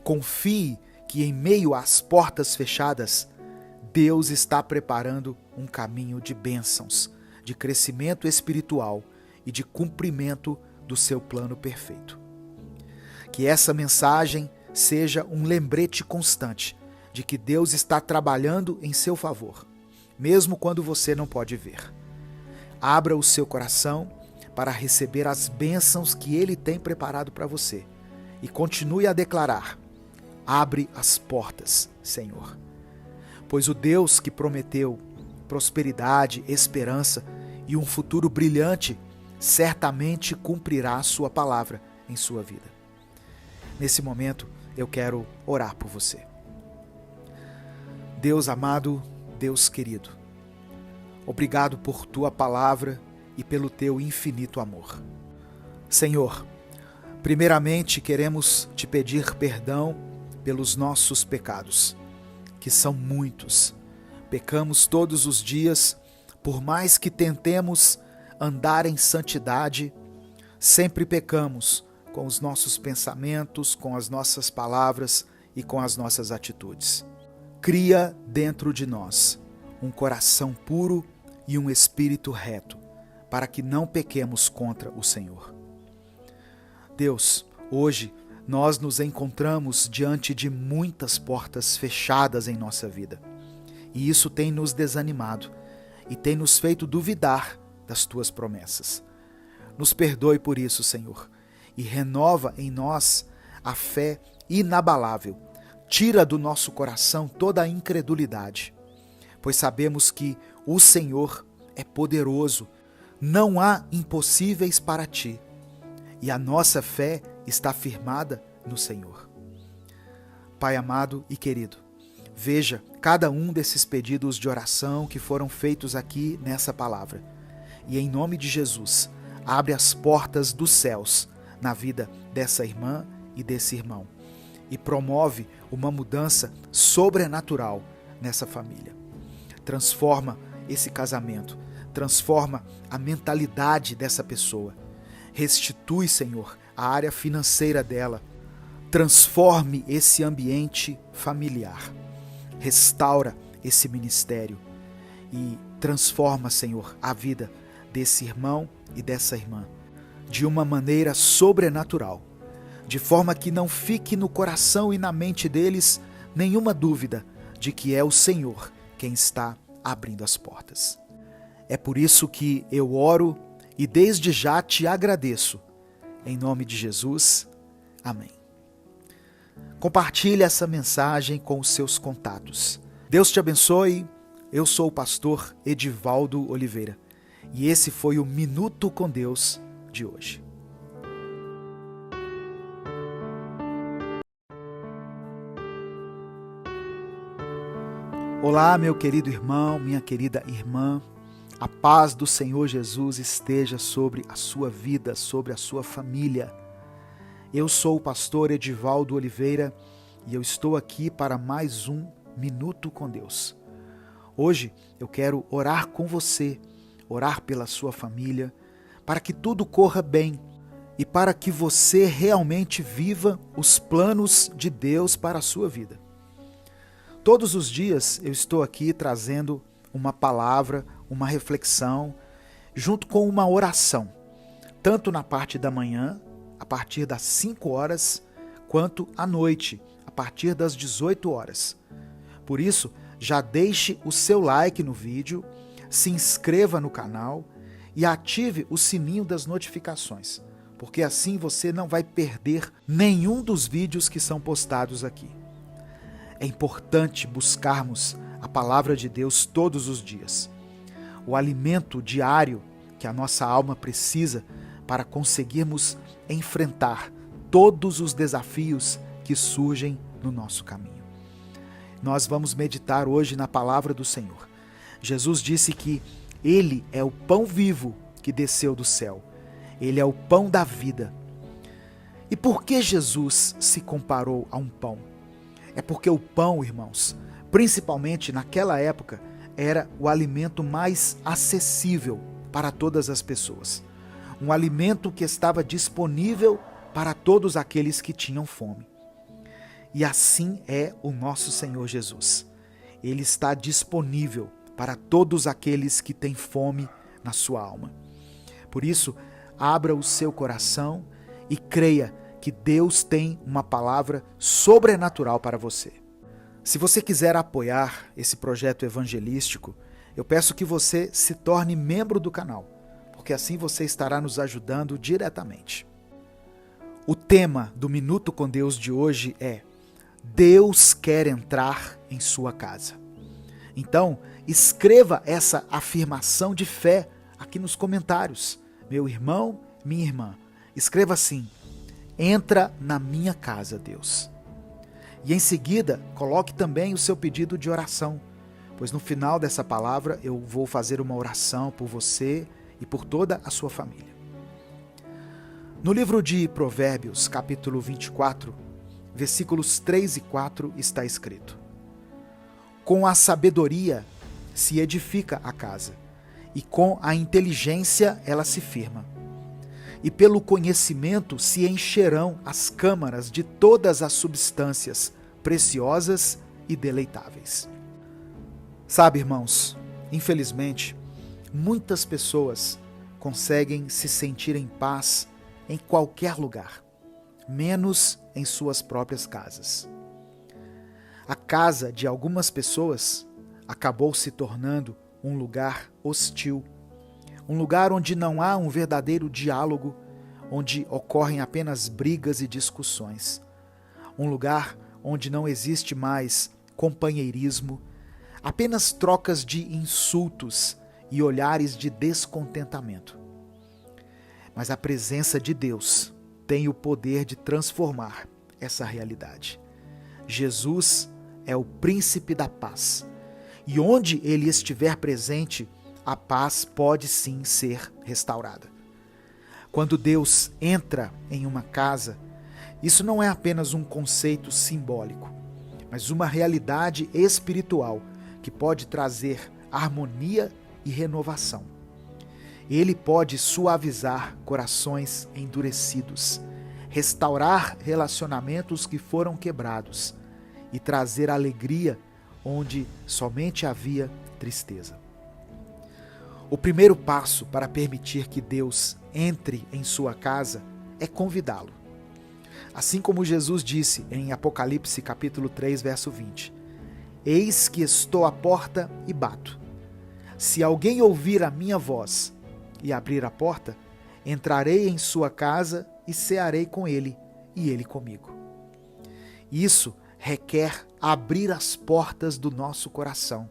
Confie que em meio às portas fechadas, Deus está preparando um caminho de bênçãos, de crescimento espiritual e de cumprimento do seu plano perfeito. Que essa mensagem seja um lembrete constante de que Deus está trabalhando em seu favor, mesmo quando você não pode ver. Abra o seu coração para receber as bênçãos que Ele tem preparado para você e continue a declarar: abre as portas, Senhor. Pois o Deus que prometeu prosperidade, esperança e um futuro brilhante certamente cumprirá a sua palavra em sua vida. Nesse momento, eu quero orar por você. Deus amado, Deus querido, obrigado por tua palavra e pelo teu infinito amor. Senhor, primeiramente queremos te pedir perdão pelos nossos pecados, que são muitos. Pecamos todos os dias, por mais que tentemos andar em santidade, sempre pecamos com os nossos pensamentos, com as nossas palavras e com as nossas atitudes. Cria dentro de nós um coração puro e um espírito reto, para que não pequemos contra o Senhor. Deus, hoje nós nos encontramos diante de muitas portas fechadas em nossa vida, e isso tem nos desanimado e tem nos feito duvidar das tuas promessas. Nos perdoe por isso, Senhor, e renova em nós a fé inabalável. Tira do nosso coração toda a incredulidade, pois sabemos que o Senhor é poderoso, não há impossíveis para ti, e a nossa fé está firmada no Senhor. Pai amado e querido, veja cada um desses pedidos de oração que foram feitos aqui nessa palavra, e em nome de Jesus, abre as portas dos céus na vida dessa irmã e desse irmão, e promove uma mudança sobrenatural nessa família. Transforma esse casamento, transforma a mentalidade dessa pessoa. Restitui, Senhor, a área financeira dela. transforme esse ambiente familiar, restaura esse ministério e transforma, Senhor, a vida desse irmão e dessa irmã de uma maneira sobrenatural, de forma que não fique no coração e na mente deles nenhuma dúvida de que é o Senhor quem está abrindo as portas. É por isso que eu oro e desde já te agradeço. Em nome de Jesus, amém. Compartilhe essa mensagem com os seus contatos. Deus te abençoe. Eu sou o pastor Edivaldo Oliveira e esse foi o Minuto com Deus de hoje. Olá, meu querido irmão, minha querida irmã. A paz do Senhor Jesus esteja sobre a sua vida, sobre a sua família. Eu sou o pastor Edivaldo Oliveira e eu estou aqui para mais um Minuto com Deus. Hoje eu quero orar com você, orar pela sua família, para que tudo corra bem e para que você realmente viva os planos de Deus para a sua vida. Todos os dias eu estou aqui trazendo uma palavra, uma reflexão, junto com uma oração, tanto na parte da manhã, a partir das 5 horas, quanto à noite, a partir das 18 horas. Por isso, já deixe o seu like no vídeo, se inscreva no canal e ative o sininho das notificações, porque assim você não vai perder nenhum dos vídeos que são postados aqui. É importante buscarmos a palavra de Deus todos os dias. O alimento diário que a nossa alma precisa para conseguirmos enfrentar todos os desafios que surgem no nosso caminho. Nós vamos meditar hoje na palavra do Senhor. Jesus disse que Ele é o pão vivo que desceu do céu. Ele é o pão da vida. E por que Jesus se comparou a um pão? É porque o pão, irmãos, principalmente naquela época, era o alimento mais acessível para todas as pessoas. Um alimento que estava disponível para todos aqueles que tinham fome. E assim é o nosso Senhor Jesus. Ele está disponível para todos aqueles que têm fome na sua alma. Por isso, abra o seu coração e creia que Deus tem uma palavra sobrenatural para você. Se você quiser apoiar esse projeto evangelístico, eu peço que você se torne membro do canal, porque assim você estará nos ajudando diretamente. O tema do Minuto com Deus de hoje é: Deus quer entrar em sua casa. Então, escreva essa afirmação de fé aqui nos comentários. Meu irmão, minha irmã, escreva assim: entra na minha casa, Deus. E em seguida, coloque também o seu pedido de oração, pois no final dessa palavra eu vou fazer uma oração por você e por toda a sua família. No livro de Provérbios, capítulo 24, versículos 3 e 4, está escrito: com a sabedoria se edifica a casa, e com a inteligência ela se firma. E pelo conhecimento se encherão as câmaras de todas as substâncias preciosas e deleitáveis. Sabe, irmãos, infelizmente, muitas pessoas conseguem se sentir em paz em qualquer lugar, menos em suas próprias casas. A casa de algumas pessoas acabou se tornando um lugar hostil, um lugar onde não há um verdadeiro diálogo, onde ocorrem apenas brigas e discussões. Um lugar onde não existe mais companheirismo, apenas trocas de insultos e olhares de descontentamento. Mas a presença de Deus tem o poder de transformar essa realidade. Jesus é o príncipe da paz, e onde ele estiver presente, a paz pode sim ser restaurada. Quando Deus entra em uma casa, isso não é apenas um conceito simbólico, mas uma realidade espiritual que pode trazer harmonia e renovação. Ele pode suavizar corações endurecidos, restaurar relacionamentos que foram quebrados e trazer alegria onde somente havia tristeza. O primeiro passo para permitir que Deus entre em sua casa é convidá-lo. Assim como Jesus disse em Apocalipse capítulo 3, verso 20: Eis que estou à porta e bato. Se alguém ouvir a minha voz e abrir a porta, entrarei em sua casa e cearei com ele e ele comigo. Isso requer abrir as portas do nosso coração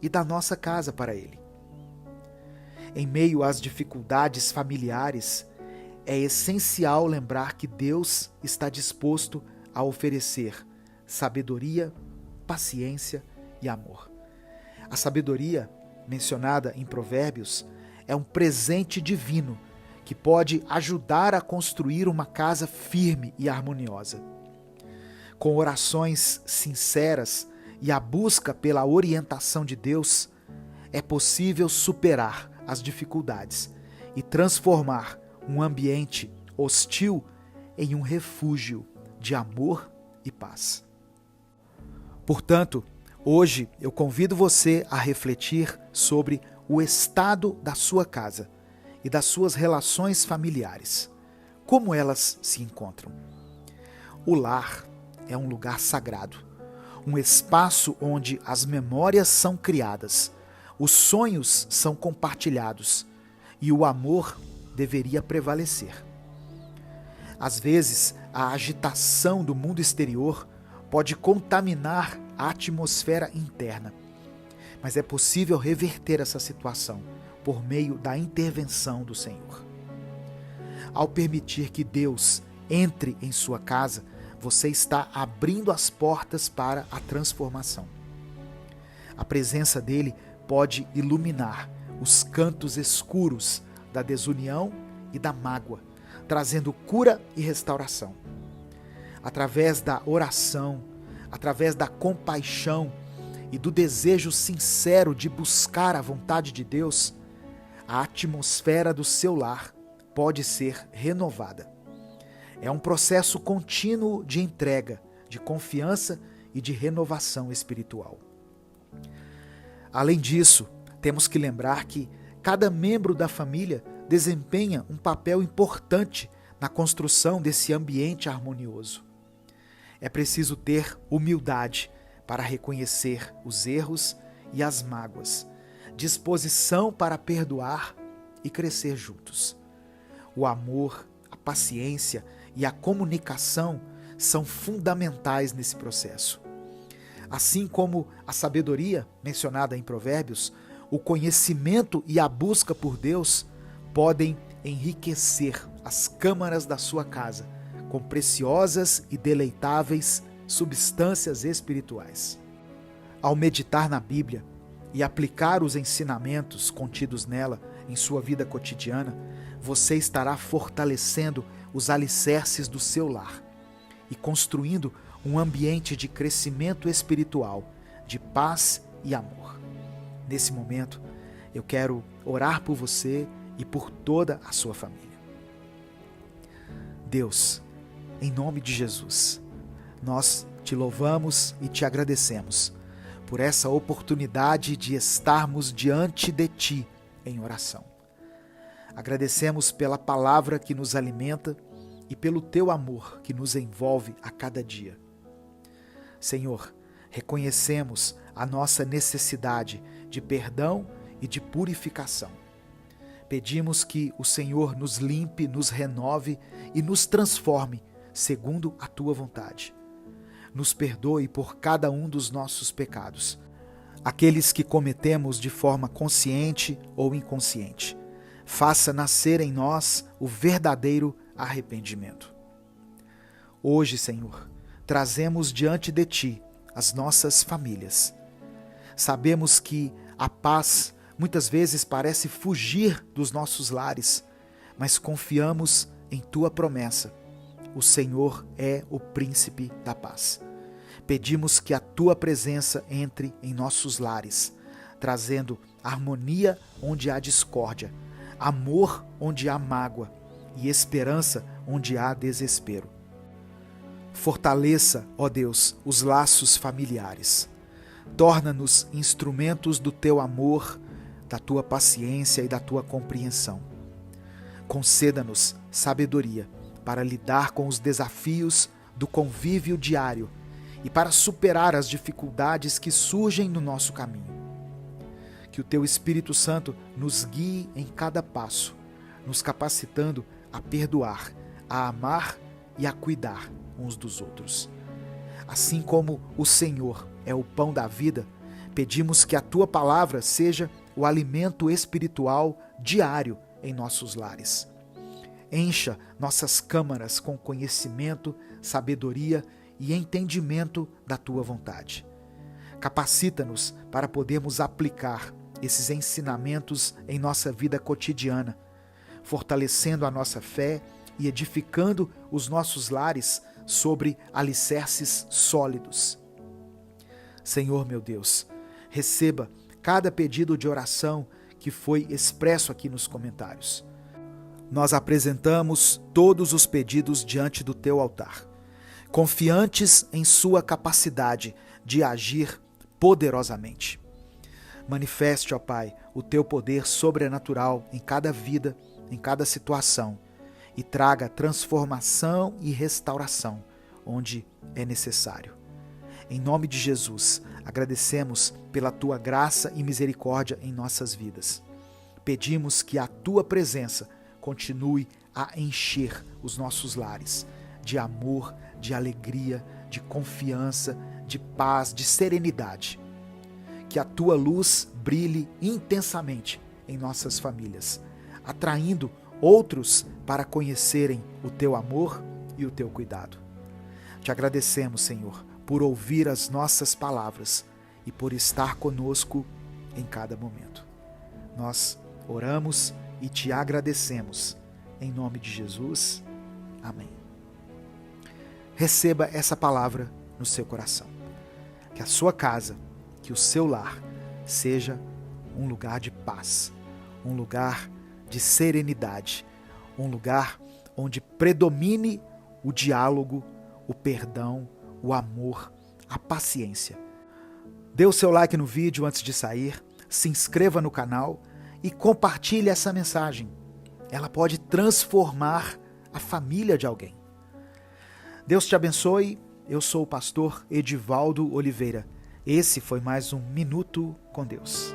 e da nossa casa para ele. Em meio às dificuldades familiares, é essencial lembrar que Deus está disposto a oferecer sabedoria, paciência e amor. A sabedoria, mencionada em Provérbios, é um presente divino que pode ajudar a construir uma casa firme e harmoniosa. Com orações sinceras e a busca pela orientação de Deus, é possível superar as dificuldades e transformar um ambiente hostil em um refúgio de amor e paz. Portanto, hoje eu convido você a refletir sobre o estado da sua casa e das suas relações familiares. Como elas se encontram? O lar é um lugar sagrado, um espaço onde as memórias são criadas, os sonhos são compartilhados e o amor deveria prevalecer. Às vezes, a agitação do mundo exterior pode contaminar a atmosfera interna, mas é possível reverter essa situação por meio da intervenção do Senhor. Ao permitir que Deus entre em sua casa, você está abrindo as portas para a transformação. A presença dele pode iluminar os cantos escuros da desunião e da mágoa, trazendo cura e restauração. Através da oração, através da compaixão e do desejo sincero de buscar a vontade de Deus, a atmosfera do seu lar pode ser renovada. É um processo contínuo de entrega, de confiança e de renovação espiritual. Além disso, temos que lembrar que cada membro da família desempenha um papel importante na construção desse ambiente harmonioso. É preciso ter humildade para reconhecer os erros e as mágoas, disposição para perdoar e crescer juntos. O amor, a paciência e a comunicação são fundamentais nesse processo. Assim como a sabedoria mencionada em Provérbios, o conhecimento e a busca por Deus podem enriquecer as câmaras da sua casa com preciosas e deleitáveis substâncias espirituais. Ao meditar na Bíblia e aplicar os ensinamentos contidos nela em sua vida cotidiana, você estará fortalecendo os alicerces do seu lar e construindo um ambiente de crescimento espiritual, de paz e amor. Nesse momento, eu quero orar por você e por toda a sua família. Deus, em nome de Jesus, nós te louvamos e te agradecemos por essa oportunidade de estarmos diante de ti em oração. Agradecemos pela palavra que nos alimenta e pelo teu amor que nos envolve a cada dia. Senhor, reconhecemos a nossa necessidade de perdão e de purificação. Pedimos que o Senhor nos limpe, nos renove e nos transforme segundo a tua vontade. Nos perdoe por cada um dos nossos pecados, aqueles que cometemos de forma consciente ou inconsciente. Faça nascer em nós o verdadeiro arrependimento. Hoje, Senhor, trazemos diante de ti as nossas famílias. Sabemos que a paz muitas vezes parece fugir dos nossos lares, mas confiamos em tua promessa. O Senhor é o príncipe da paz. Pedimos que a tua presença entre em nossos lares, trazendo harmonia onde há discórdia, amor onde há mágoa e esperança onde há desespero. Fortaleça, ó Deus, os laços familiares. Torna-nos instrumentos do teu amor, da tua paciência e da tua compreensão. Conceda-nos sabedoria para lidar com os desafios do convívio diário e para superar as dificuldades que surgem no nosso caminho. Que o teu Espírito Santo nos guie em cada passo, nos capacitando a perdoar, a amar e a cuidar uns dos outros. Assim como o Senhor é o pão da vida, pedimos que a tua palavra seja o alimento espiritual diário em nossos lares. Encha nossas câmaras com conhecimento, sabedoria e entendimento da tua vontade. Capacita-nos para podermos aplicar esses ensinamentos em nossa vida cotidiana, fortalecendo a nossa fé e edificando os nossos lares sobre alicerces sólidos. Senhor meu Deus, receba cada pedido de oração que foi expresso aqui nos comentários. Nós apresentamos todos os pedidos diante do teu altar, confiantes em sua capacidade de agir poderosamente. Manifeste, ó Pai, o teu poder sobrenatural em cada vida, em cada situação, e traga transformação e restauração onde é necessário. Em nome de Jesus, agradecemos pela tua graça e misericórdia em nossas vidas. Pedimos que a tua presença continue a encher os nossos lares de amor, de alegria, de confiança, de paz, de serenidade. Que a tua luz brilhe intensamente em nossas famílias, atraindo outros para conhecerem o teu amor e o teu cuidado. Te agradecemos, Senhor, por ouvir as nossas palavras e por estar conosco em cada momento. Nós oramos e te agradecemos. Em nome de Jesus. Amém. Receba essa palavra no seu coração. Que a sua casa, que o seu lar seja um lugar de paz, um lugar de serenidade, um lugar onde predomine o diálogo, o perdão, o amor, a paciência. Dê o seu like no vídeo antes de sair, se inscreva no canal e compartilhe essa mensagem. Ela pode transformar a família de alguém. Deus te abençoe. Eu sou o pastor Edivaldo Oliveira. Esse foi mais um Minuto com Deus.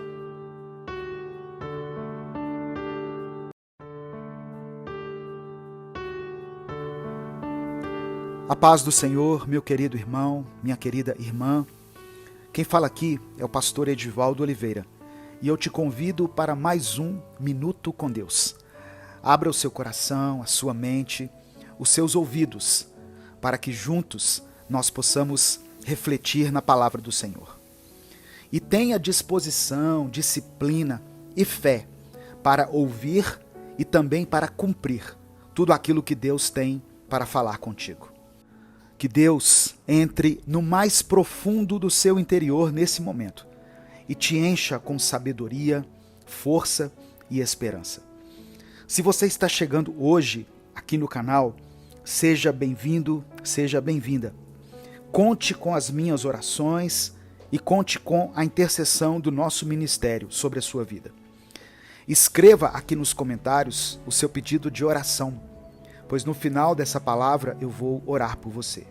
A paz do Senhor, meu querido irmão, minha querida irmã. Quem fala aqui é o pastor Edivaldo Oliveira e eu te convido para mais um Minuto com Deus. Abra o seu coração, a sua mente, os seus ouvidos, para que juntos nós possamos refletir na palavra do Senhor. E tenha disposição, disciplina e fé para ouvir e também para cumprir tudo aquilo que Deus tem para falar contigo. Que Deus entre no mais profundo do seu interior nesse momento e te encha com sabedoria, força e esperança. Se você está chegando hoje aqui no canal, seja bem-vindo, seja bem-vinda. Conte com as minhas orações e conte com a intercessão do nosso ministério sobre a sua vida. Escreva aqui nos comentários o seu pedido de oração, pois no final dessa palavra eu vou orar por você.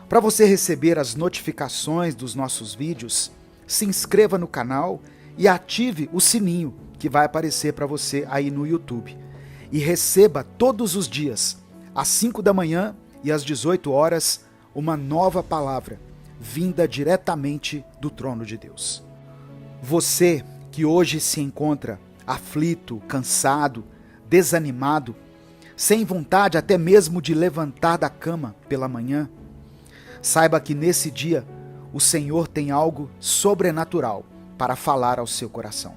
Para você receber as notificações dos nossos vídeos, se inscreva no canal e ative o sininho que vai aparecer para você aí no YouTube. E receba todos os dias, às 5 da manhã e às 18 horas, uma nova palavra, vinda diretamente do trono de Deus. Você que hoje se encontra aflito, cansado, desanimado, sem vontade até mesmo de levantar da cama pela manhã, saiba que nesse dia o Senhor tem algo sobrenatural para falar ao seu coração.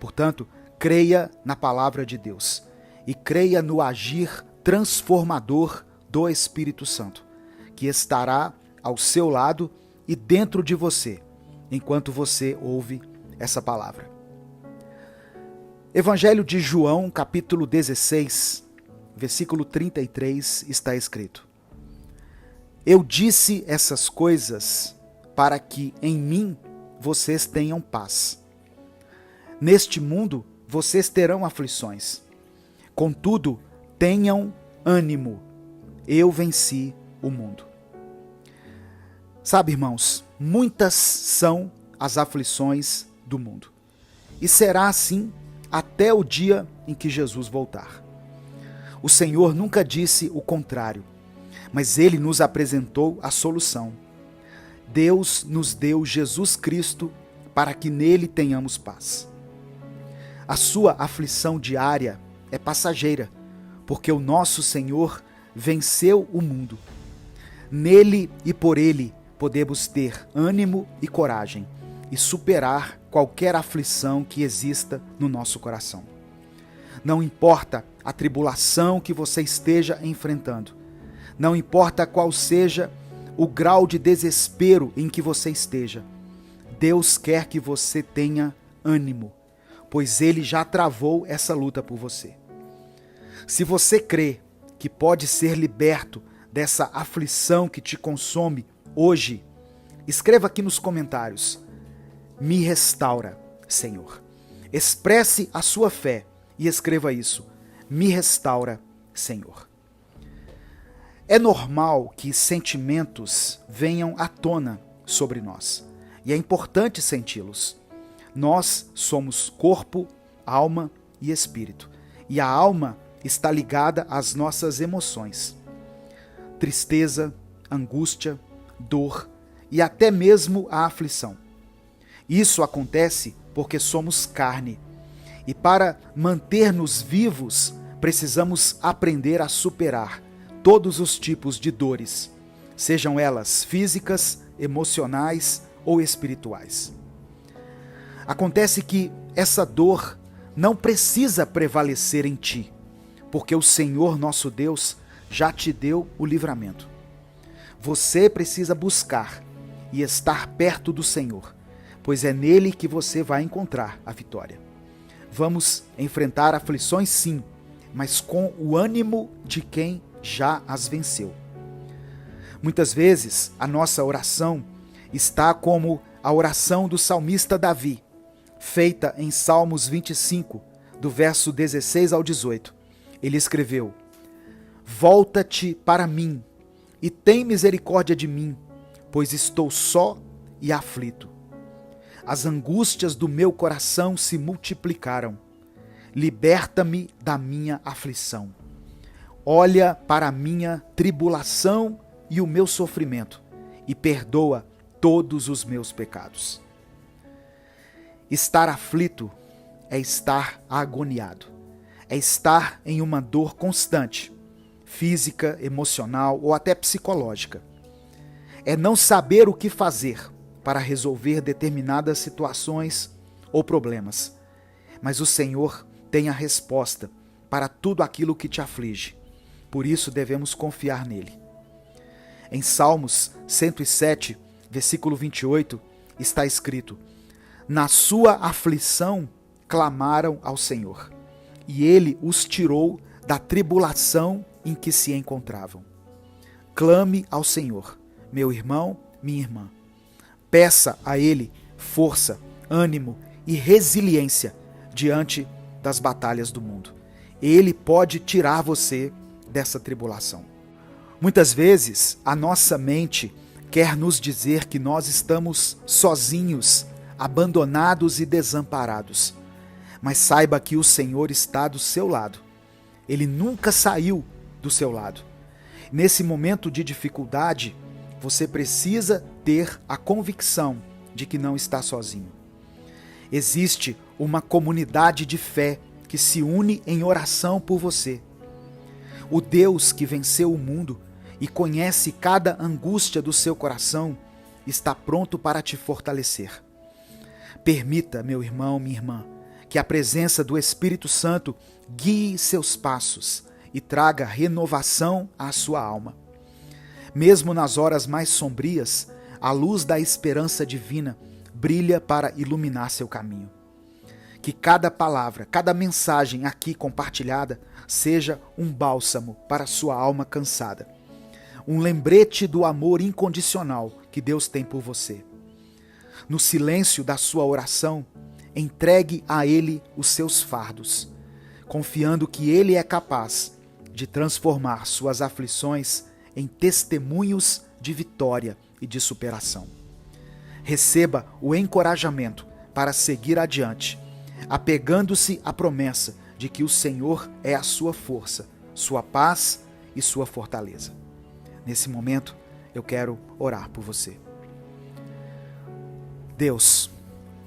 Portanto, creia na palavra de Deus e creia no agir transformador do Espírito Santo, que estará ao seu lado e dentro de você, enquanto você ouve essa palavra. Evangelho de João, capítulo 16, versículo 33, está escrito: Eu disse essas coisas para que em mim vocês tenham paz. Neste mundo vocês terão aflições. Contudo, tenham ânimo. Eu venci o mundo. Sabe, irmãos, muitas são as aflições do mundo. E será assim até o dia em que Jesus voltar. O Senhor nunca disse o contrário, mas Ele nos apresentou a solução. Deus nos deu Jesus Cristo para que nele tenhamos paz. A sua aflição diária é passageira, porque o nosso Senhor venceu o mundo. Nele e por Ele podemos ter ânimo e coragem e superar qualquer aflição que exista no nosso coração. Não importa a tribulação que você esteja enfrentando, não importa qual seja o grau de desespero em que você esteja, Deus quer que você tenha ânimo, pois Ele já travou essa luta por você. Se você crê que pode ser liberto dessa aflição que te consome hoje, escreva aqui nos comentários: me restaura, Senhor. Expresse a sua fé e escreva isso: me restaura, Senhor. É normal que sentimentos venham à tona sobre nós, e é importante senti-los. Nós somos corpo, alma e espírito, e a alma está ligada às nossas emoções. Tristeza, angústia, dor e até mesmo a aflição. Isso acontece porque somos carne, e para manter-nos vivos, precisamos aprender a superar todos os tipos de dores, sejam elas físicas, emocionais ou espirituais. Acontece que essa dor não precisa prevalecer em ti, porque o Senhor nosso Deus já te deu o livramento. Você precisa buscar e estar perto do Senhor, pois é nele que você vai encontrar a vitória. Vamos enfrentar aflições sim, mas com o ânimo de quem já as venceu. Muitas vezes a nossa oração está como a oração do salmista Davi, feita em Salmos 25, do verso 16 ao 18. Ele escreveu: Volta-te para mim e tem misericórdia de mim, pois estou só e aflito. As angústias do meu coração se multiplicaram. Liberta-me da minha aflição. Olha para a minha tribulação e o meu sofrimento e perdoa todos os meus pecados. Estar aflito é estar agoniado, é estar em uma dor constante, física, emocional ou até psicológica. É não saber o que fazer para resolver determinadas situações ou problemas. Mas o Senhor tem a resposta para tudo aquilo que te aflige. Por isso devemos confiar nele. Em Salmos 107, versículo 28, está escrito: Na sua aflição clamaram ao Senhor, e ele os tirou da tribulação em que se encontravam. Clame ao Senhor, meu irmão, minha irmã. Peça a Ele força, ânimo e resiliência diante das batalhas do mundo. Ele pode tirar você dessa tribulação. Muitas vezes a nossa mente quer nos dizer que nós estamos sozinhos, abandonados e desamparados. Mas saiba que o Senhor está do seu lado. Ele nunca saiu do seu lado. Nesse momento de dificuldade, você precisa ter a convicção de que não está sozinho. Existe uma comunidade de fé que se une em oração por você. O Deus que venceu o mundo e conhece cada angústia do seu coração está pronto para te fortalecer. Permita, meu irmão, minha irmã, que a presença do Espírito Santo guie seus passos e traga renovação à sua alma. Mesmo nas horas mais sombrias, a luz da esperança divina brilha para iluminar seu caminho. Que cada palavra, cada mensagem aqui compartilhada seja um bálsamo para a sua alma cansada. Um lembrete do amor incondicional que Deus tem por você. No silêncio da sua oração, entregue a Ele os seus fardos, confiando que Ele é capaz de transformar suas aflições em testemunhos de vitória e de superação. Receba o encorajamento para seguir adiante, apegando-se à promessa de que o Senhor é a sua força, sua paz e sua fortaleza. Nesse momento, eu quero orar por você. Deus,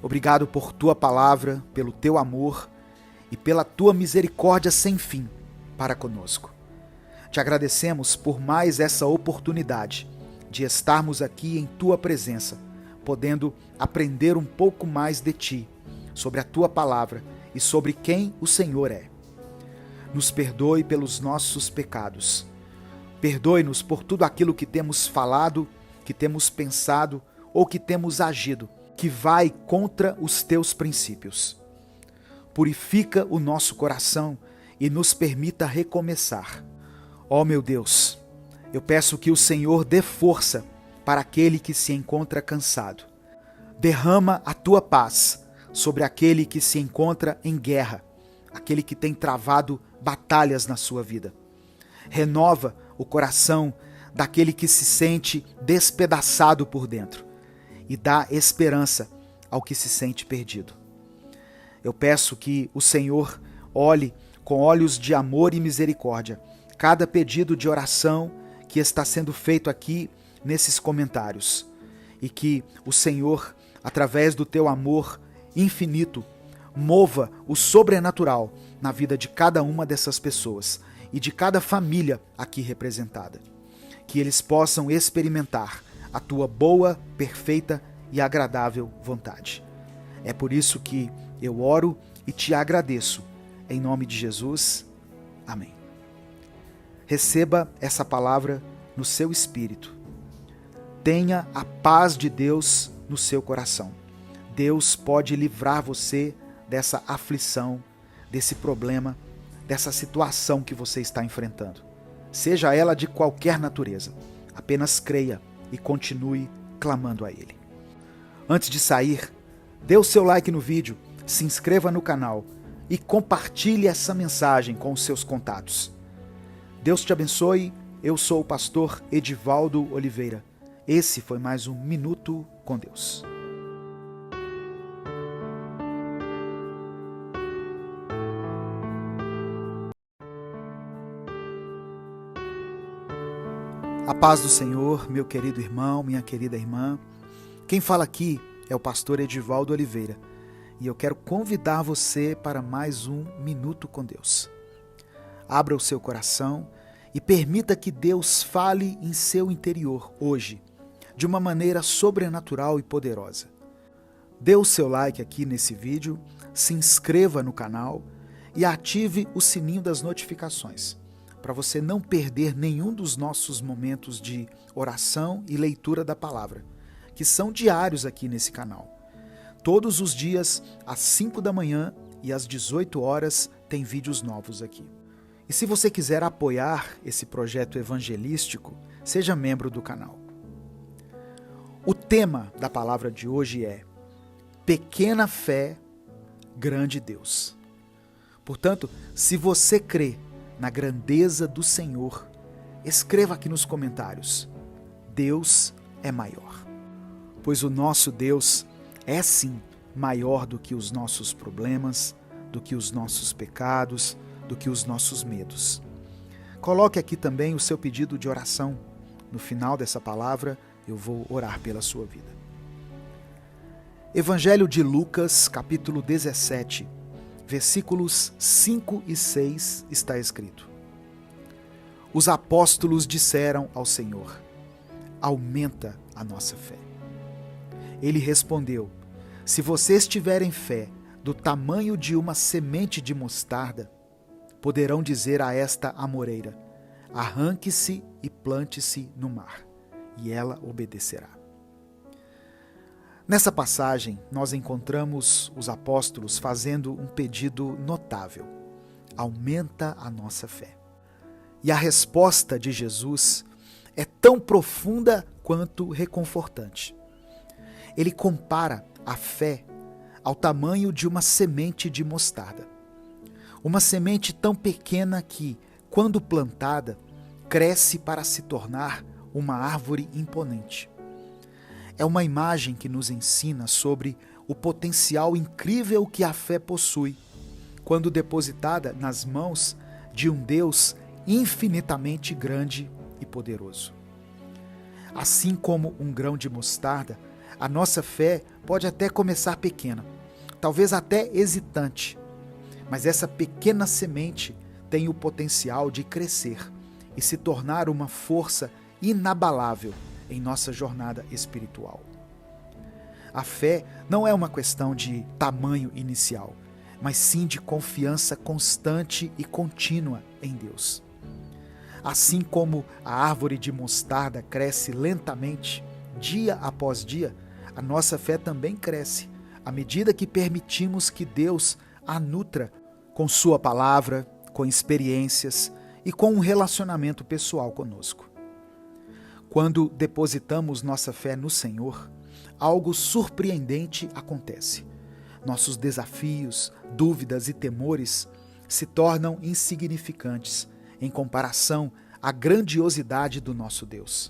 obrigado por tua palavra, pelo teu amor e pela tua misericórdia sem fim para conosco. Te agradecemos por mais essa oportunidade de estarmos aqui em tua presença, podendo aprender um pouco mais de ti, sobre a tua palavra e sobre quem o Senhor é. Nos perdoe pelos nossos pecados. Perdoe-nos por tudo aquilo que temos falado, que temos pensado ou que temos agido, que vai contra os teus princípios. Purifica o nosso coração e nos permita recomeçar. Ó meu Deus, eu peço que o Senhor dê força para aquele que se encontra cansado. Derrama a tua paz sobre aquele que se encontra em guerra, aquele que tem travado batalhas na sua vida. Renova o coração daquele que se sente despedaçado por dentro e dá esperança ao que se sente perdido. Eu peço que o Senhor olhe com olhos de amor e misericórdia cada pedido de oração que está sendo feito aqui nesses comentários e que o Senhor, através do teu amor infinito, mova o sobrenatural na vida de cada uma dessas pessoas e de cada família aqui representada. Que eles possam experimentar a tua boa, perfeita e agradável vontade. É por isso que eu oro e te agradeço. Em nome de Jesus. Amém. Receba essa palavra no seu espírito. Tenha a paz de Deus no seu coração. Deus pode livrar você dessa aflição, desse problema, dessa situação que você está enfrentando. Seja ela de qualquer natureza. Apenas creia e continue clamando a Ele. Antes de sair, dê o seu like no vídeo, se inscreva no canal e compartilhe essa mensagem com os seus contatos. Deus te abençoe. Eu sou o pastor Edivaldo Oliveira. Esse foi mais um Minuto com Deus. A paz do Senhor, meu querido irmão, minha querida irmã. Quem fala aqui é o pastor Edivaldo Oliveira e eu quero convidar você para mais um Minuto com Deus. Abra o seu coração e permita que Deus fale em seu interior hoje, de uma maneira sobrenatural e poderosa. Dê o seu like aqui nesse vídeo, se inscreva no canal e ative o sininho das notificações, para você não perder nenhum dos nossos momentos de oração e leitura da palavra, que são diários aqui nesse canal. Todos os dias, às 5 da manhã e às 18 horas, tem vídeos novos aqui. E se você quiser apoiar esse projeto evangelístico, seja membro do canal. O tema da palavra de hoje é Pequena Fé, Grande Deus. Portanto, se você crê na grandeza do Senhor, escreva aqui nos comentários: Deus é maior. Pois o nosso Deus é sim maior do que os nossos problemas, do que os nossos pecados, do que os nossos medos. Coloque aqui também o seu pedido de oração. No final dessa palavra, eu vou orar pela sua vida. Evangelho de Lucas, capítulo 17, versículos 5 e 6, está escrito: Os apóstolos disseram ao Senhor: Aumenta a nossa fé. Ele respondeu: Se vocês tiverem fé do tamanho de uma semente de mostarda, poderão dizer a esta amoreira: Arranque-se e plante-se no mar, e ela obedecerá. Nessa passagem, nós encontramos os apóstolos fazendo um pedido notável: aumenta a nossa fé. E a resposta de Jesus é tão profunda quanto reconfortante. Ele compara a fé ao tamanho de uma semente de mostarda. Uma semente tão pequena que, quando plantada, cresce para se tornar uma árvore imponente. É uma imagem que nos ensina sobre o potencial incrível que a fé possui, quando depositada nas mãos de um Deus infinitamente grande e poderoso. Assim como um grão de mostarda, a nossa fé pode até começar pequena, talvez até hesitante, mas essa pequena semente tem o potencial de crescer e se tornar uma força inabalável em nossa jornada espiritual. A fé não é uma questão de tamanho inicial, mas sim de confiança constante e contínua em Deus. Assim como a árvore de mostarda cresce lentamente, dia após dia, a nossa fé também cresce, à medida que permitimos que Deus a nutra com Sua palavra, com experiências e com um relacionamento pessoal conosco. Quando depositamos nossa fé no Senhor, algo surpreendente acontece. Nossos desafios, dúvidas e temores se tornam insignificantes em comparação à grandiosidade do nosso Deus.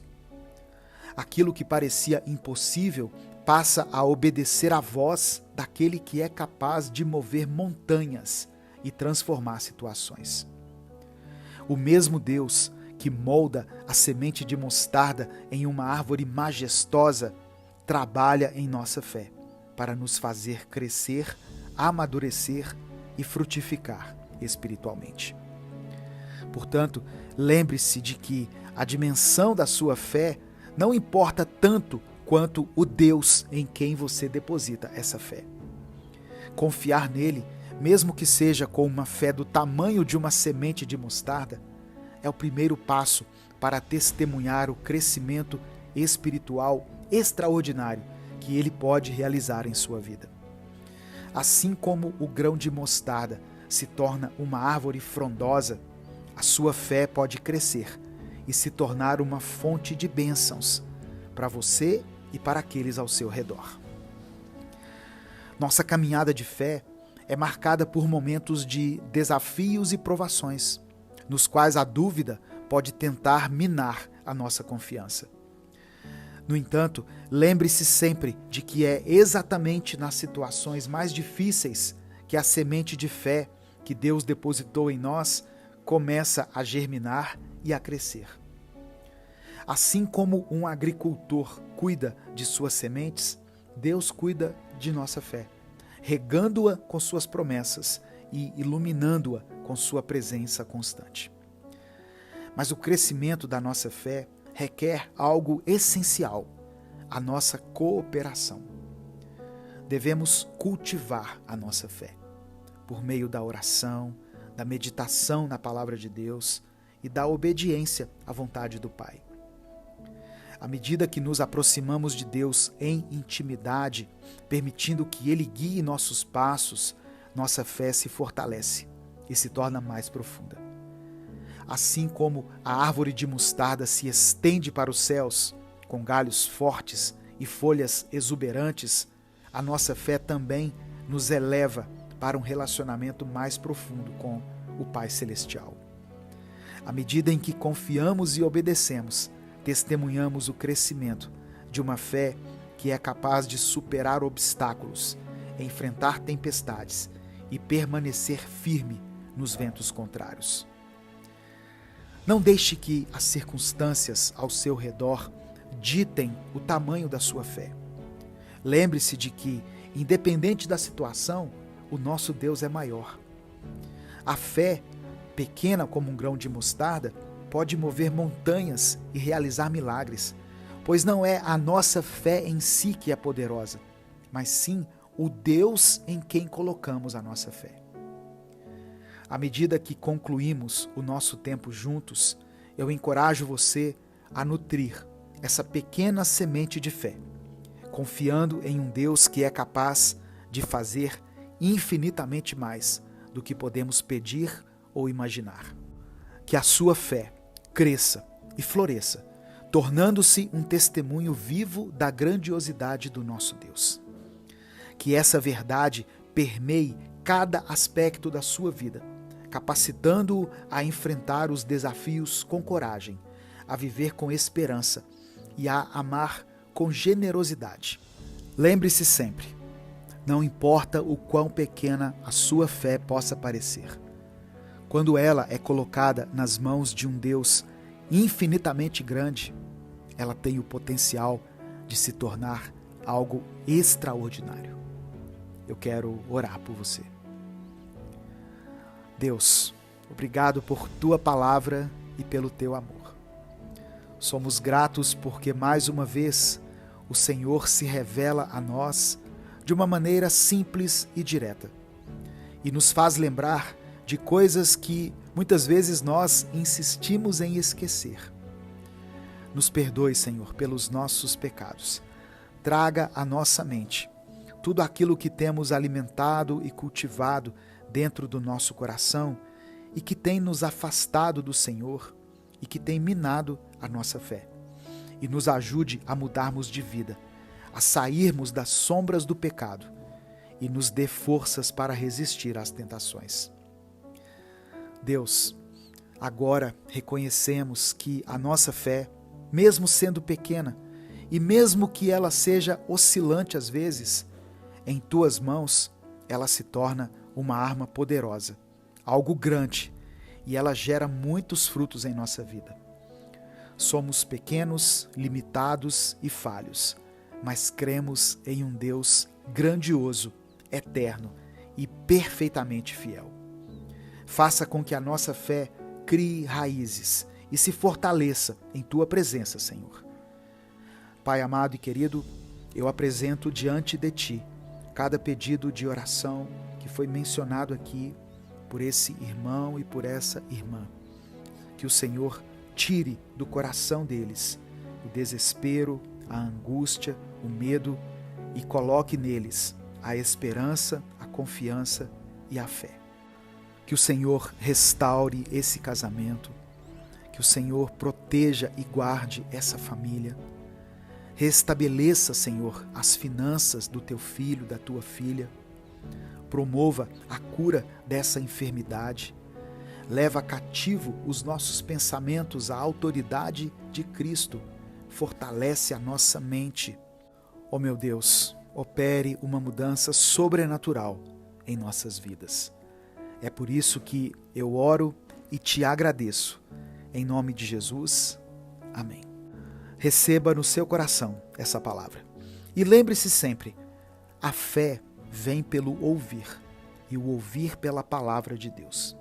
Aquilo que parecia impossível passa a obedecer à voz daquele que é capaz de mover montanhas e transformar situações. O mesmo Deus que molda a semente de mostarda em uma árvore majestosa, trabalha em nossa fé para nos fazer crescer, amadurecer e frutificar espiritualmente. Portanto, lembre-se de que a dimensão da sua fé não importa tanto quanto o Deus em quem você deposita essa fé. Confiar nele, mesmo que seja com uma fé do tamanho de uma semente de mostarda, é o primeiro passo para testemunhar o crescimento espiritual extraordinário que ele pode realizar em sua vida. Assim como o grão de mostarda se torna uma árvore frondosa, a sua fé pode crescer e se tornar uma fonte de bênçãos para você e para aqueles ao seu redor. Nossa caminhada de fé é marcada por momentos de desafios e provações, nos quais a dúvida pode tentar minar a nossa confiança. No entanto, lembre-se sempre de que é exatamente nas situações mais difíceis que a semente de fé que Deus depositou em nós começa a germinar e a crescer. Assim como um agricultor cuida de suas sementes, Deus cuida de nossa fé, regando-a com suas promessas e iluminando-a com sua presença constante. Mas o crescimento da nossa fé requer algo essencial: a nossa cooperação. Devemos cultivar a nossa fé por meio da oração, da meditação na palavra de Deus e da obediência à vontade do Pai. À medida que nos aproximamos de Deus em intimidade, permitindo que Ele guie nossos passos, nossa fé se fortalece e se torna mais profunda. Assim como a árvore de mostarda se estende para os céus, com galhos fortes e folhas exuberantes, a nossa fé também nos eleva para um relacionamento mais profundo com o Pai Celestial. À medida em que confiamos e obedecemos, testemunhamos o crescimento de uma fé que é capaz de superar obstáculos, enfrentar tempestades e permanecer firme nos ventos contrários. Não deixe que as circunstâncias ao seu redor ditem o tamanho da sua fé. Lembre-se de que, independente da situação, o nosso Deus é maior. A fé, pequena como um grão de mostarda, pode mover montanhas e realizar milagres, pois não é a nossa fé em si que é poderosa, mas sim o Deus em quem colocamos a nossa fé. À medida que concluímos o nosso tempo juntos, eu encorajo você a nutrir essa pequena semente de fé, confiando em um Deus que é capaz de fazer infinitamente mais do que podemos pedir ou imaginar. Que a sua fé cresça e floresça, tornando-se um testemunho vivo da grandiosidade do nosso Deus. Que essa verdade permeie cada aspecto da sua vida, capacitando-o a enfrentar os desafios com coragem, a viver com esperança e a amar com generosidade. Lembre-se sempre, não importa o quão pequena a sua fé possa parecer, quando ela é colocada nas mãos de um Deus infinitamente grande, ela tem o potencial de se tornar algo extraordinário. Eu quero orar por você. Deus, obrigado por tua palavra e pelo teu amor. Somos gratos porque mais uma vez o Senhor se revela a nós de uma maneira simples e direta e nos faz lembrar de coisas que muitas vezes nós insistimos em esquecer. Nos perdoe, Senhor, pelos nossos pecados. Traga à nossa mente tudo aquilo que temos alimentado e cultivado dentro do nosso coração e que tem nos afastado do Senhor e que tem minado a nossa fé. E nos ajude a mudarmos de vida, a sairmos das sombras do pecado e nos dê forças para resistir às tentações. Deus, agora reconhecemos que a nossa fé, mesmo sendo pequena, e mesmo que ela seja oscilante às vezes, em tuas mãos ela se torna uma arma poderosa, algo grande, e ela gera muitos frutos em nossa vida. Somos pequenos, limitados e falhos, mas cremos em um Deus grandioso, eterno e perfeitamente fiel. Faça com que a nossa fé crie raízes e se fortaleça em tua presença, Senhor. Pai amado e querido, eu apresento diante de ti cada pedido de oração que foi mencionado aqui por esse irmão e por essa irmã. Que o Senhor tire do coração deles o desespero, a angústia, o medo e coloque neles a esperança, a confiança e a fé. Que o Senhor restaure esse casamento, que o Senhor proteja e guarde essa família. Restabeleça, Senhor, as finanças do teu filho, da tua filha. Promova a cura dessa enfermidade. Leva cativo os nossos pensamentos à autoridade de Cristo. Fortalece a nossa mente. Ó meu Deus, opere uma mudança sobrenatural em nossas vidas. É por isso que eu oro e te agradeço. Em nome de Jesus, amém. Receba no seu coração essa palavra. E lembre-se sempre, a fé vem pelo ouvir, e o ouvir pela palavra de Deus.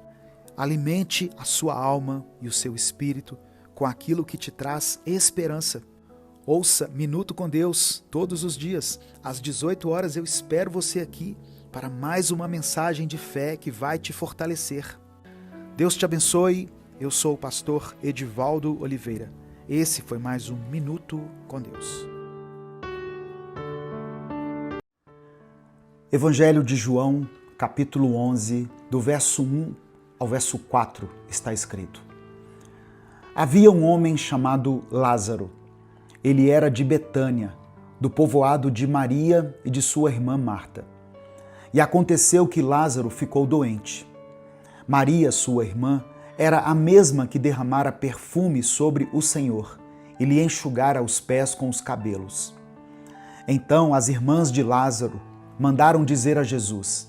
Alimente a sua alma e o seu espírito com aquilo que te traz esperança. Ouça Minuto com Deus todos os dias. Às 18 horas eu espero você aqui para mais uma mensagem de fé que vai te fortalecer. Deus te abençoe. Eu sou o pastor Edivaldo Oliveira. Esse foi mais um Minuto com Deus. Evangelho de João, capítulo 11, do verso 1 ao verso 4, está escrito: Havia um homem chamado Lázaro. Ele era de Betânia, do povoado de Maria e de sua irmã Marta. E aconteceu que Lázaro ficou doente. Maria, sua irmã, era a mesma que derramara perfume sobre o Senhor e lhe enxugara os pés com os cabelos. Então as irmãs de Lázaro mandaram dizer a Jesus: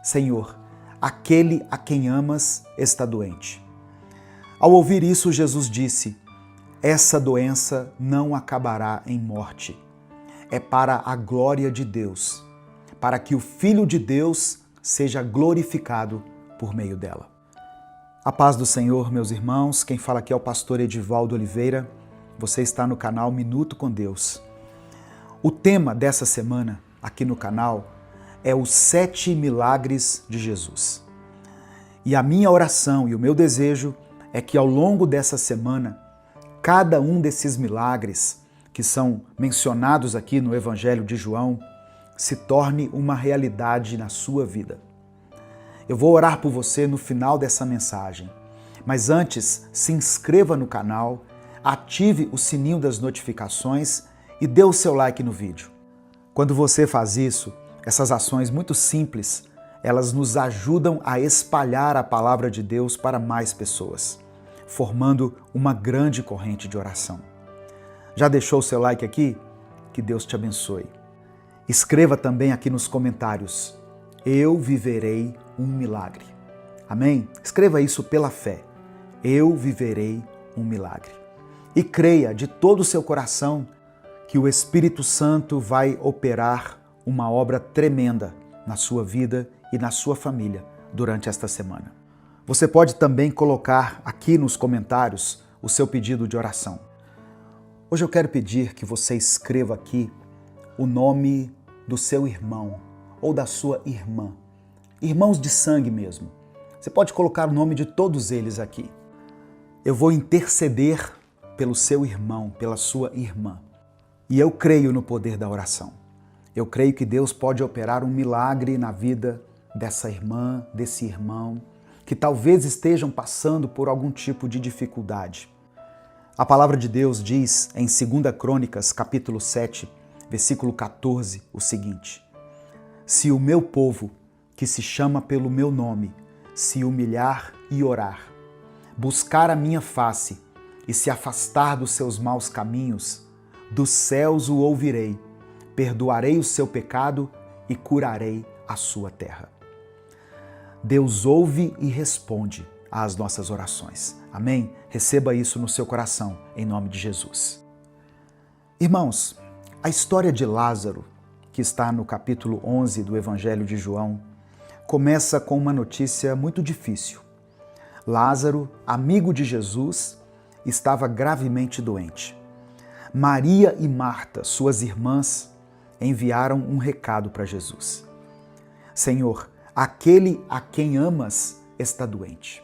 Senhor, aquele a quem amas está doente. Ao ouvir isso, Jesus disse: Essa doença não acabará em morte. É para a glória de Deus, para que o Filho de Deus seja glorificado por meio dela. A paz do Senhor, meus irmãos. Quem fala aqui é o pastor Edivaldo Oliveira. Você está no canal Minuto com Deus. O tema dessa semana aqui no canal é os 7 milagres de Jesus. E a minha oração e o meu desejo é que ao longo dessa semana, cada um desses milagres que são mencionados aqui no Evangelho de João se torne uma realidade na sua vida. Eu vou orar por você no final dessa mensagem, mas antes, se inscreva no canal, ative o sininho das notificações e dê o seu like no vídeo. Quando você faz isso, essas ações muito simples, elas nos ajudam a espalhar a palavra de Deus para mais pessoas, formando uma grande corrente de oração. Já deixou o seu like aqui? Que Deus te abençoe. Escreva também aqui nos comentários: eu viverei um milagre. Amém? Escreva isso pela fé. Eu viverei um milagre. E creia de todo o seu coração que o Espírito Santo vai operar uma obra tremenda na sua vida e na sua família durante esta semana. Você pode também colocar aqui nos comentários o seu pedido de oração. Hoje eu quero pedir que você escreva aqui o nome do seu irmão ou da sua irmã. Irmãos de sangue mesmo. Você pode colocar o nome de todos eles aqui. Eu vou interceder pelo seu irmão, pela sua irmã. E eu creio no poder da oração. Eu creio que Deus pode operar um milagre na vida dessa irmã, desse irmão, que talvez estejam passando por algum tipo de dificuldade. A palavra de Deus diz em 2 Crônicas, capítulo 7, versículo 14, o seguinte: se o meu povo, que se chama pelo meu nome, se humilhar e orar, buscar a minha face e se afastar dos seus maus caminhos, dos céus o ouvirei, perdoarei o seu pecado e curarei a sua terra. Deus ouve e responde às nossas orações. Amém? Receba isso no seu coração, em nome de Jesus. Irmãos, a história de Lázaro, que está no capítulo 11 do Evangelho de João, começa com uma notícia muito difícil. Lázaro, amigo de Jesus, estava gravemente doente. Maria e Marta, suas irmãs, enviaram um recado para Jesus: Senhor, aquele a quem amas está doente.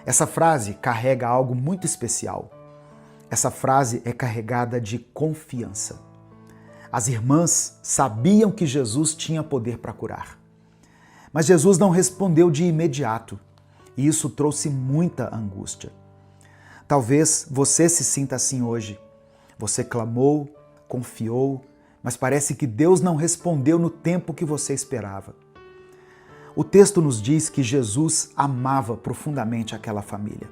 Essa frase carrega algo muito especial. Essa frase é carregada de confiança. As irmãs sabiam que Jesus tinha poder para curar. Mas Jesus não respondeu de imediato, e isso trouxe muita angústia. Talvez você se sinta assim hoje. Você clamou, confiou, mas parece que Deus não respondeu no tempo que você esperava. O texto nos diz que Jesus amava profundamente aquela família.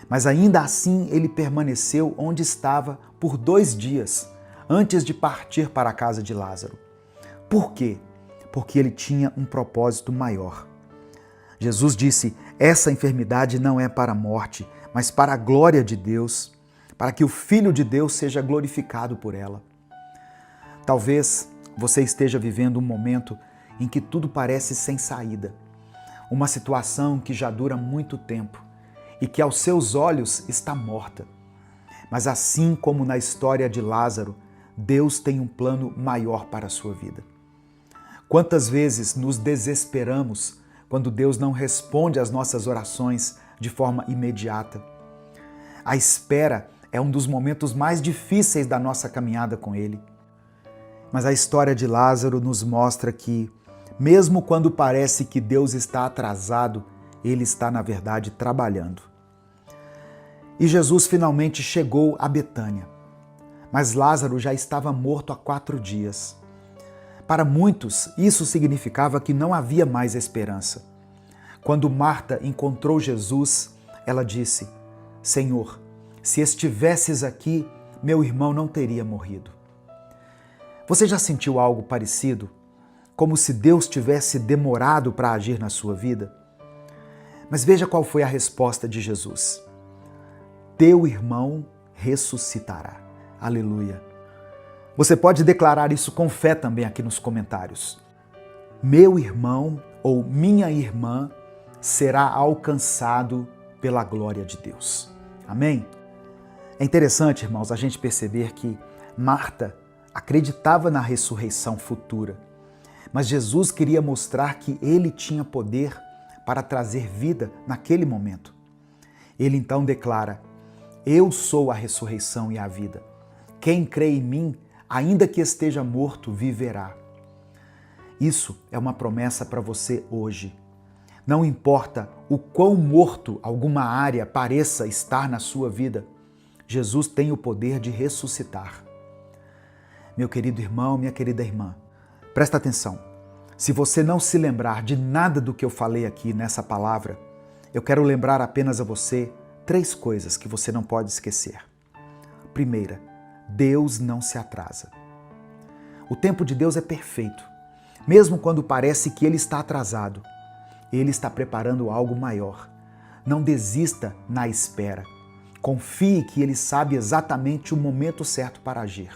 Mas ainda assim ele permaneceu onde estava por 2 dias, antes de partir para a casa de Lázaro. Por quê? Porque ele tinha um propósito maior. Jesus disse: essa enfermidade não é para a morte, mas para a glória de Deus, para que o Filho de Deus seja glorificado por ela. Talvez você esteja vivendo um momento em que tudo parece sem saída, uma situação que já dura muito tempo e que aos seus olhos está morta. Mas assim como na história de Lázaro, Deus tem um plano maior para a sua vida. Quantas vezes nos desesperamos quando Deus não responde às nossas orações de forma imediata? A espera é um dos momentos mais difíceis da nossa caminhada com Ele. Mas a história de Lázaro nos mostra que, mesmo quando parece que Deus está atrasado, Ele está, na verdade, trabalhando. E Jesus finalmente chegou a Betânia. Mas Lázaro já estava morto há 4 dias. Para muitos, isso significava que não havia mais esperança. Quando Marta encontrou Jesus, ela disse: Senhor, se estivesses aqui, meu irmão não teria morrido. Você já sentiu algo parecido? Como se Deus tivesse demorado para agir na sua vida? Mas veja qual foi a resposta de Jesus: teu irmão ressuscitará. Aleluia. Você pode declarar isso com fé também aqui nos comentários. Meu irmão ou minha irmã será alcançado pela glória de Deus. Amém? É interessante, irmãos, a gente perceber que Marta acreditava na ressurreição futura, mas Jesus queria mostrar que ele tinha poder para trazer vida naquele momento. Ele então declara: eu sou a ressurreição e a vida. Quem crê em mim, ainda que esteja morto, viverá. Isso é uma promessa para você hoje. Não importa o quão morto alguma área pareça estar na sua vida, Jesus tem o poder de ressuscitar. Meu querido irmão, minha querida irmã, presta atenção. Se você não se lembrar de nada do que eu falei aqui nessa palavra, eu quero lembrar apenas a você 3 coisas que você não pode esquecer. Primeira, Deus não se atrasa. O tempo de Deus é perfeito. Mesmo quando parece que Ele está atrasado, Ele está preparando algo maior. Não desista na espera. Confie que Ele sabe exatamente o momento certo para agir.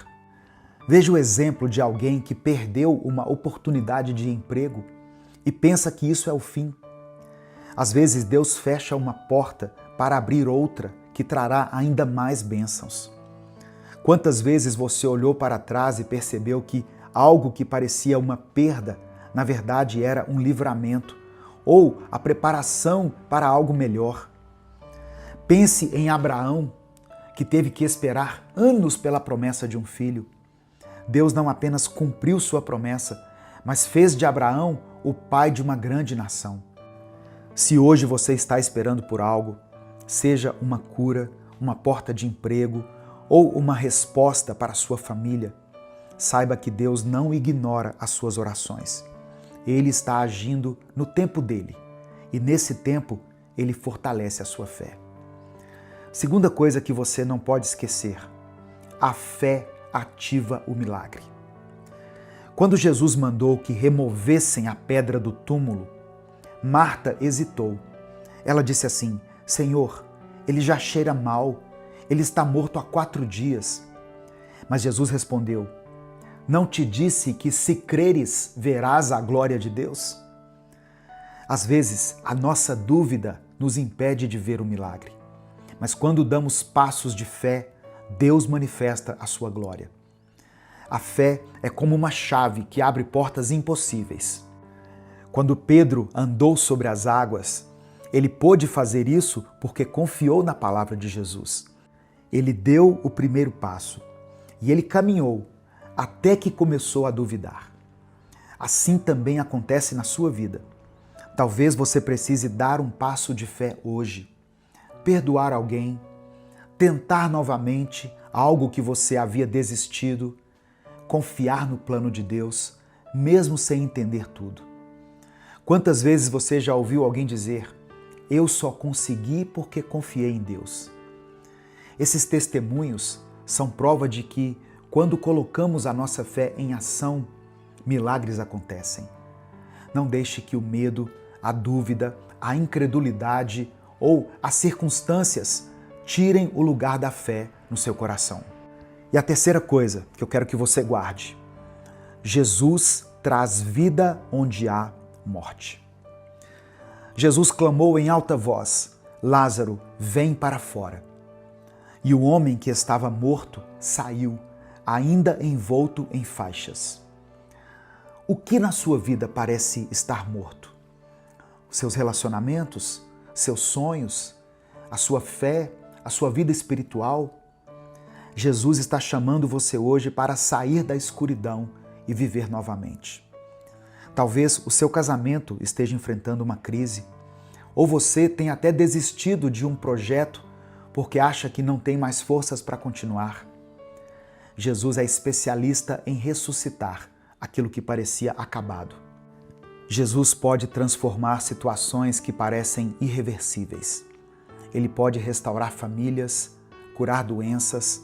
Veja o exemplo de alguém que perdeu uma oportunidade de emprego e pensa que isso é o fim. Às vezes Deus fecha uma porta para abrir outra que trará ainda mais bênçãos. Quantas vezes você olhou para trás e percebeu que algo que parecia uma perda, na verdade era um livramento ou a preparação para algo melhor? Pense em Abraão, que teve que esperar anos pela promessa de um filho. Deus não apenas cumpriu sua promessa, mas fez de Abraão o pai de uma grande nação. Se hoje você está esperando por algo, seja uma cura, uma porta de emprego ou uma resposta para a sua família, saiba que Deus não ignora as suas orações. Ele está agindo no tempo dele e nesse tempo ele fortalece a sua fé. Segunda coisa que você não pode esquecer, a fé ativa o milagre. Quando Jesus mandou que removessem a pedra do túmulo, Marta hesitou. Ela disse assim: Senhor, ele já cheira mal, ele está morto há 4 dias. Mas Jesus respondeu: Não te disse que se creres verás a glória de Deus? Às vezes, a nossa dúvida nos impede de ver o milagre. Mas quando damos passos de fé, Deus manifesta a sua glória. A fé é como uma chave que abre portas impossíveis. Quando Pedro andou sobre as águas, ele pôde fazer isso porque confiou na palavra de Jesus. Ele deu o primeiro passo e ele caminhou até que começou a duvidar. Assim também acontece na sua vida. Talvez você precise dar um passo de fé hoje, perdoar alguém, tentar novamente algo que você havia desistido, confiar no plano de Deus, mesmo sem entender tudo. Quantas vezes você já ouviu alguém dizer: eu só consegui porque confiei em Deus? Esses testemunhos são prova de que, quando colocamos a nossa fé em ação, milagres acontecem. Não deixe que o medo, a dúvida, a incredulidade ou as circunstâncias tirem o lugar da fé no seu coração. E a terceira coisa que eu quero que você guarde: Jesus traz vida onde há morte. Jesus clamou em alta voz: Lázaro, vem para fora. E o homem que estava morto saiu, ainda envolto em faixas. O que na sua vida parece estar morto? Seus relacionamentos, seus sonhos, a sua fé, a sua vida espiritual? Jesus está chamando você hoje para sair da escuridão e viver novamente. Talvez o seu casamento esteja enfrentando uma crise, ou você tenha até desistido de um projeto porque acha que não tem mais forças para continuar. Jesus é especialista em ressuscitar aquilo que parecia acabado. Jesus pode transformar situações que parecem irreversíveis. Ele pode restaurar famílias, curar doenças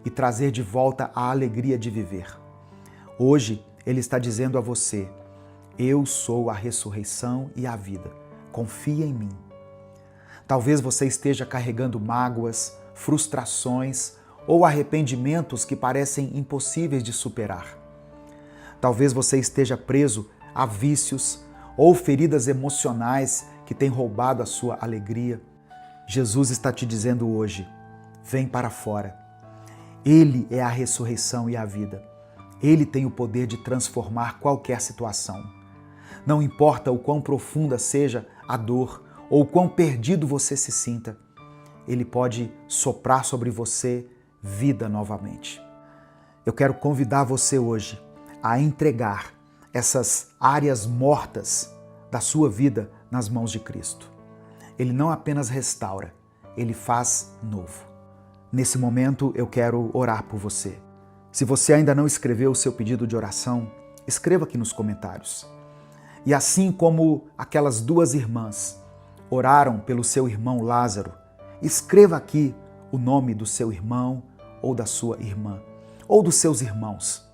e trazer de volta a alegria de viver. Hoje, Ele está dizendo a você: eu sou a ressurreição e a vida. Confia em mim. Talvez você esteja carregando mágoas, frustrações ou arrependimentos que parecem impossíveis de superar. Talvez você esteja preso a vícios ou feridas emocionais que têm roubado a sua alegria. Jesus está te dizendo hoje: vem para fora. Ele é a ressurreição e a vida. Ele tem o poder de transformar qualquer situação. Não importa o quão profunda seja a dor ou o quão perdido você se sinta, Ele pode soprar sobre você vida novamente. Eu quero convidar você hoje a entregar essas áreas mortas da sua vida nas mãos de Cristo. Ele não apenas restaura, Ele faz novo. Nesse momento eu quero orar por você. Se você ainda não escreveu o seu pedido de oração, escreva aqui nos comentários. E assim como aquelas duas irmãs oraram pelo seu irmão Lázaro, escreva aqui o nome do seu irmão ou da sua irmã, ou dos seus irmãos,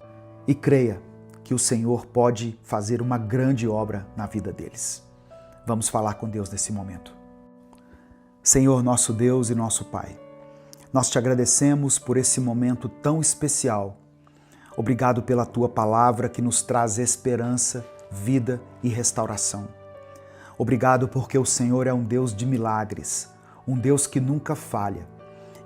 e creia que o Senhor pode fazer uma grande obra na vida deles. Vamos falar com Deus nesse momento. Senhor, nosso Deus e nosso Pai, nós te agradecemos por esse momento tão especial. Obrigado pela Tua palavra que nos traz esperança, vida e restauração. Obrigado porque o Senhor é um Deus de milagres, um Deus que nunca falha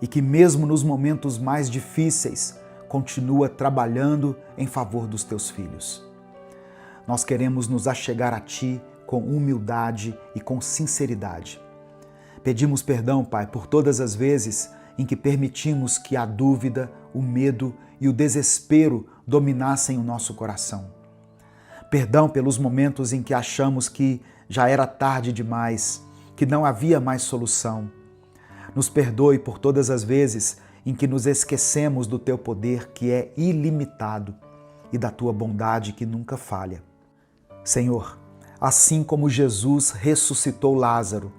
e que mesmo nos momentos mais difíceis continua trabalhando em favor dos Teus filhos. Nós queremos nos achegar a Ti com humildade e com sinceridade. Pedimos perdão, Pai, por todas as vezes em que permitimos que a dúvida, o medo e o desespero dominassem o nosso coração. Perdão pelos momentos em que achamos que já era tarde demais, que não havia mais solução. Nos perdoe por todas as vezes em que nos esquecemos do Teu poder que é ilimitado e da Tua bondade que nunca falha. Senhor, assim como Jesus ressuscitou Lázaro,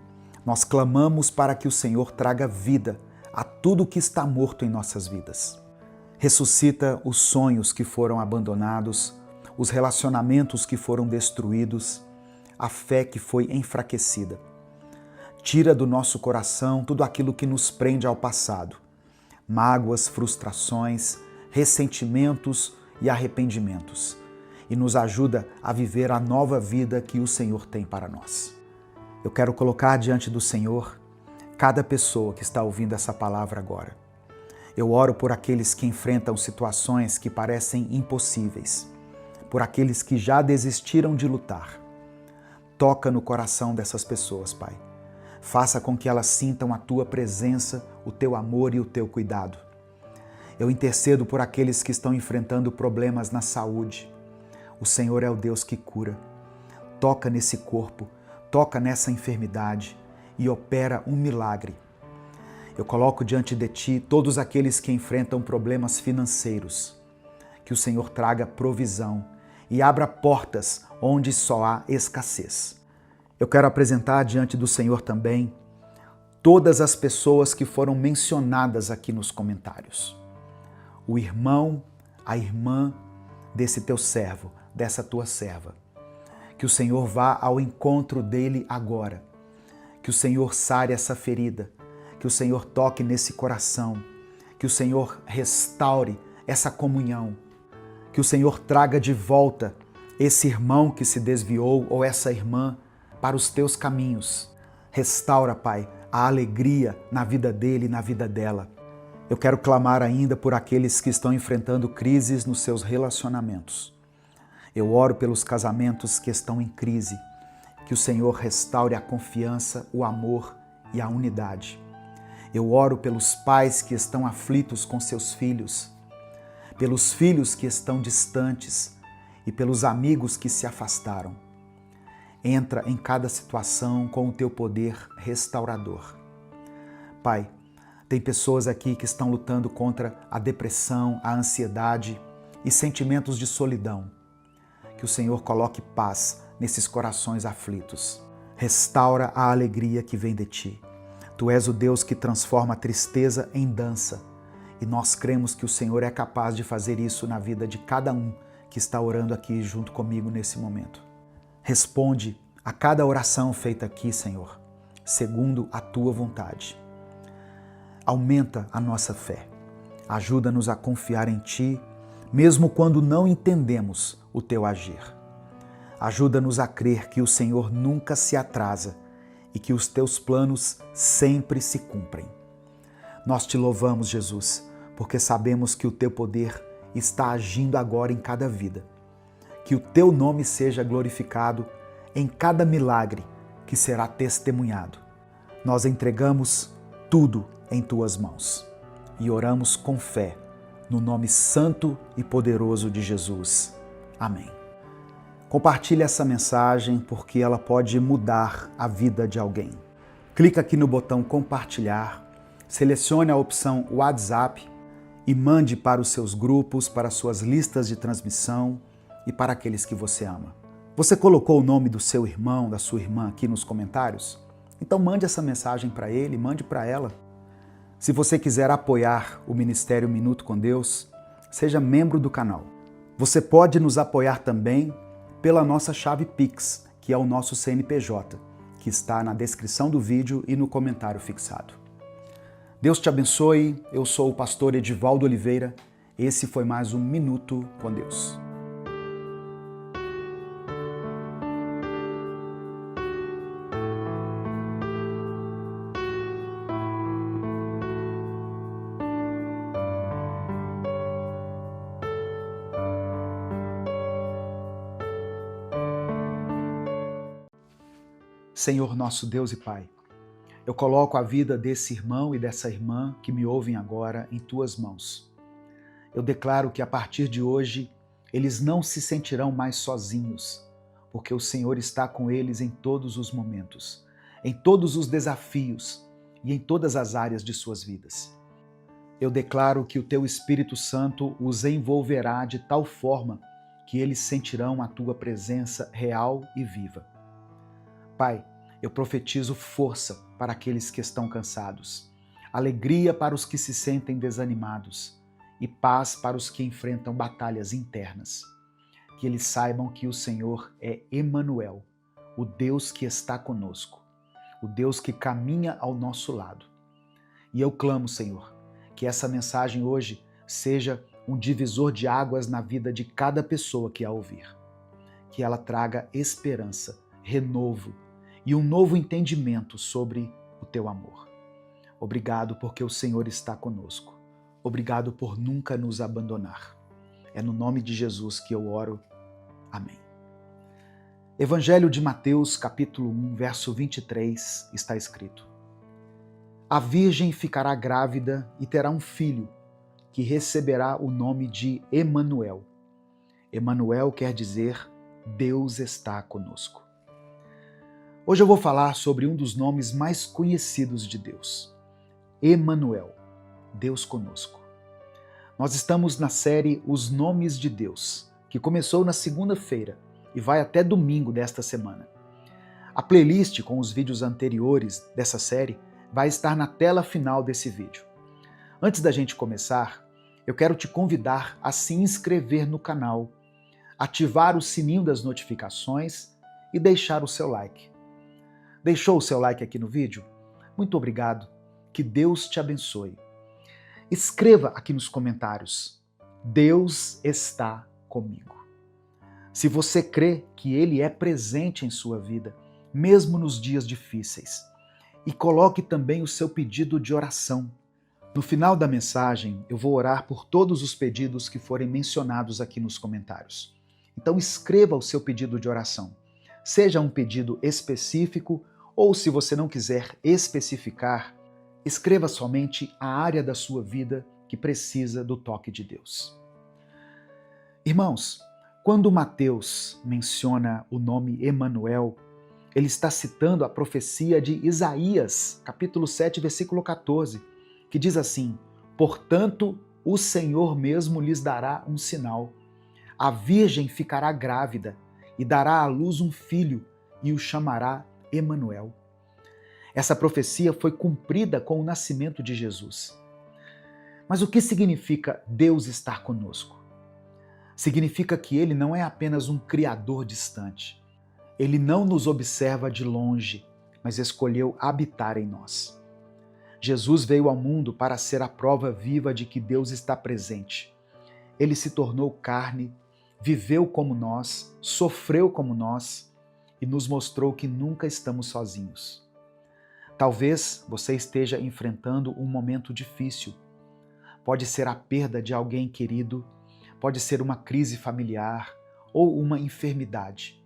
nós clamamos para que o Senhor traga vida a tudo que está morto em nossas vidas. Ressuscita os sonhos que foram abandonados, os relacionamentos que foram destruídos, a fé que foi enfraquecida. Tira do nosso coração tudo aquilo que nos prende ao passado, mágoas, frustrações, ressentimentos e arrependimentos, e nos ajuda a viver a nova vida que o Senhor tem para nós. Eu quero colocar diante do Senhor cada pessoa que está ouvindo essa palavra agora. Eu oro por aqueles que enfrentam situações que parecem impossíveis, por aqueles que já desistiram de lutar. Toca no coração dessas pessoas, Pai. Faça com que elas sintam a Tua presença, o Teu amor e o Teu cuidado. Eu intercedo por aqueles que estão enfrentando problemas na saúde. O Senhor é o Deus que cura. Toca nesse corpo, toca nessa enfermidade e opera um milagre. Eu coloco diante de Ti todos aqueles que enfrentam problemas financeiros. Que o Senhor traga provisão e abra portas onde só há escassez. Eu quero apresentar diante do Senhor também todas as pessoas que foram mencionadas aqui nos comentários. O irmão, a irmã desse Teu servo, dessa Tua serva. Que o Senhor vá ao encontro dele agora. Que o Senhor sare essa ferida. Que o Senhor toque nesse coração. Que o Senhor restaure essa comunhão. Que o Senhor traga de volta esse irmão que se desviou ou essa irmã para os Teus caminhos. Restaura, Pai, a alegria na vida dele e na vida dela. Eu quero clamar ainda por aqueles que estão enfrentando crises nos seus relacionamentos. Eu oro pelos casamentos que estão em crise, que o Senhor restaure a confiança, o amor e a unidade. Eu oro pelos pais que estão aflitos com seus filhos, pelos filhos que estão distantes e pelos amigos que se afastaram. Entra em cada situação com o Teu poder restaurador. Pai, tem pessoas aqui que estão lutando contra a depressão, a ansiedade e sentimentos de solidão. Que o Senhor coloque paz nesses corações aflitos. Restaura a alegria que vem de Ti. Tu és o Deus que transforma a tristeza em dança. E nós cremos que o Senhor é capaz de fazer isso na vida de cada um que está orando aqui junto comigo nesse momento. Responde a cada oração feita aqui, Senhor, segundo a Tua vontade. Aumenta a nossa fé. Ajuda-nos a confiar em Ti, mesmo quando não entendemos o Teu agir. Ajuda-nos a crer que o Senhor nunca se atrasa e que os Teus planos sempre se cumprem. Nós Te louvamos, Jesus, porque sabemos que o Teu poder está agindo agora em cada vida. Que o Teu nome seja glorificado em cada milagre que será testemunhado. Nós entregamos tudo em Tuas mãos e oramos com fé, no nome santo e poderoso de Jesus. Amém. Compartilhe essa mensagem porque ela pode mudar a vida de alguém. Clica aqui no botão compartilhar, selecione a opção WhatsApp e mande para os seus grupos, para as suas listas de transmissão e para aqueles que você ama. Você colocou o nome do seu irmão, da sua irmã aqui nos comentários? Então mande essa mensagem para ele, mande para ela. Se você quiser apoiar o Ministério Minuto com Deus, seja membro do canal. Você pode nos apoiar também pela nossa chave Pix, que é o nosso CNPJ, que está na descrição do vídeo e no comentário fixado. Deus te abençoe, eu sou o pastor Edivaldo Oliveira, esse foi mais um Minuto com Deus. Senhor nosso Deus e Pai, eu coloco a vida desse irmão e dessa irmã que me ouvem agora em Tuas mãos. Eu declaro que a partir de hoje eles não se sentirão mais sozinhos, porque o Senhor está com eles em todos os momentos, em todos os desafios e em todas as áreas de suas vidas. Eu declaro que o Teu Espírito Santo os envolverá de tal forma que eles sentirão a Tua presença real e viva. Pai, eu profetizo força para aqueles que estão cansados, alegria para os que se sentem desanimados e paz para os que enfrentam batalhas internas. Que eles saibam que o Senhor é Emanuel, o Deus que está conosco, o Deus que caminha ao nosso lado. E eu clamo, Senhor, que essa mensagem hoje seja um divisor de águas na vida de cada pessoa que a ouvir. Que ela traga esperança, renovo, e um novo entendimento sobre o Teu amor. Obrigado porque o Senhor está conosco. Obrigado por nunca nos abandonar. É no nome de Jesus que eu oro. Amém. Evangelho de Mateus, capítulo 1, verso 23, está escrito: A virgem ficará grávida e terá um filho, que receberá o nome de Emanuel. Emanuel quer dizer Deus está conosco. Hoje eu vou falar sobre um dos nomes mais conhecidos de Deus, Emanuel, Deus conosco. Nós estamos na série Os Nomes de Deus, que começou na segunda-feira e vai até domingo desta semana. A playlist com os vídeos anteriores dessa série vai estar na tela final desse vídeo. Antes da gente começar, eu quero te convidar a se inscrever no canal, ativar o sininho das notificações e deixar o seu like. Deixou o seu like aqui no vídeo? Muito obrigado. Que Deus te abençoe. Escreva aqui nos comentários: Deus está comigo. Se você crê que Ele é presente em sua vida, mesmo nos dias difíceis. E coloque também o seu pedido de oração. No final da mensagem, eu vou orar por todos os pedidos que forem mencionados aqui nos comentários. Então escreva o seu pedido de oração. Seja um pedido específico ou, se você não quiser especificar, escreva somente a área da sua vida que precisa do toque de Deus. Irmãos, quando Mateus menciona o nome Emanuel, ele está citando a profecia de Isaías, capítulo 7, versículo 14, que diz assim: Portanto, o Senhor mesmo lhes dará um sinal. A virgem ficará grávida e dará à luz um filho e o chamará Emanuel. Essa profecia foi cumprida com o nascimento de Jesus. Mas o que significa Deus estar conosco? Significa que Ele não é apenas um criador distante. Ele não nos observa de longe, mas escolheu habitar em nós. Jesus veio ao mundo para ser a prova viva de que Deus está presente. Ele se tornou carne, viveu como nós, sofreu como nós e nos mostrou que nunca estamos sozinhos. Talvez você esteja enfrentando um momento difícil. Pode ser a perda de alguém querido, pode ser uma crise familiar ou uma enfermidade.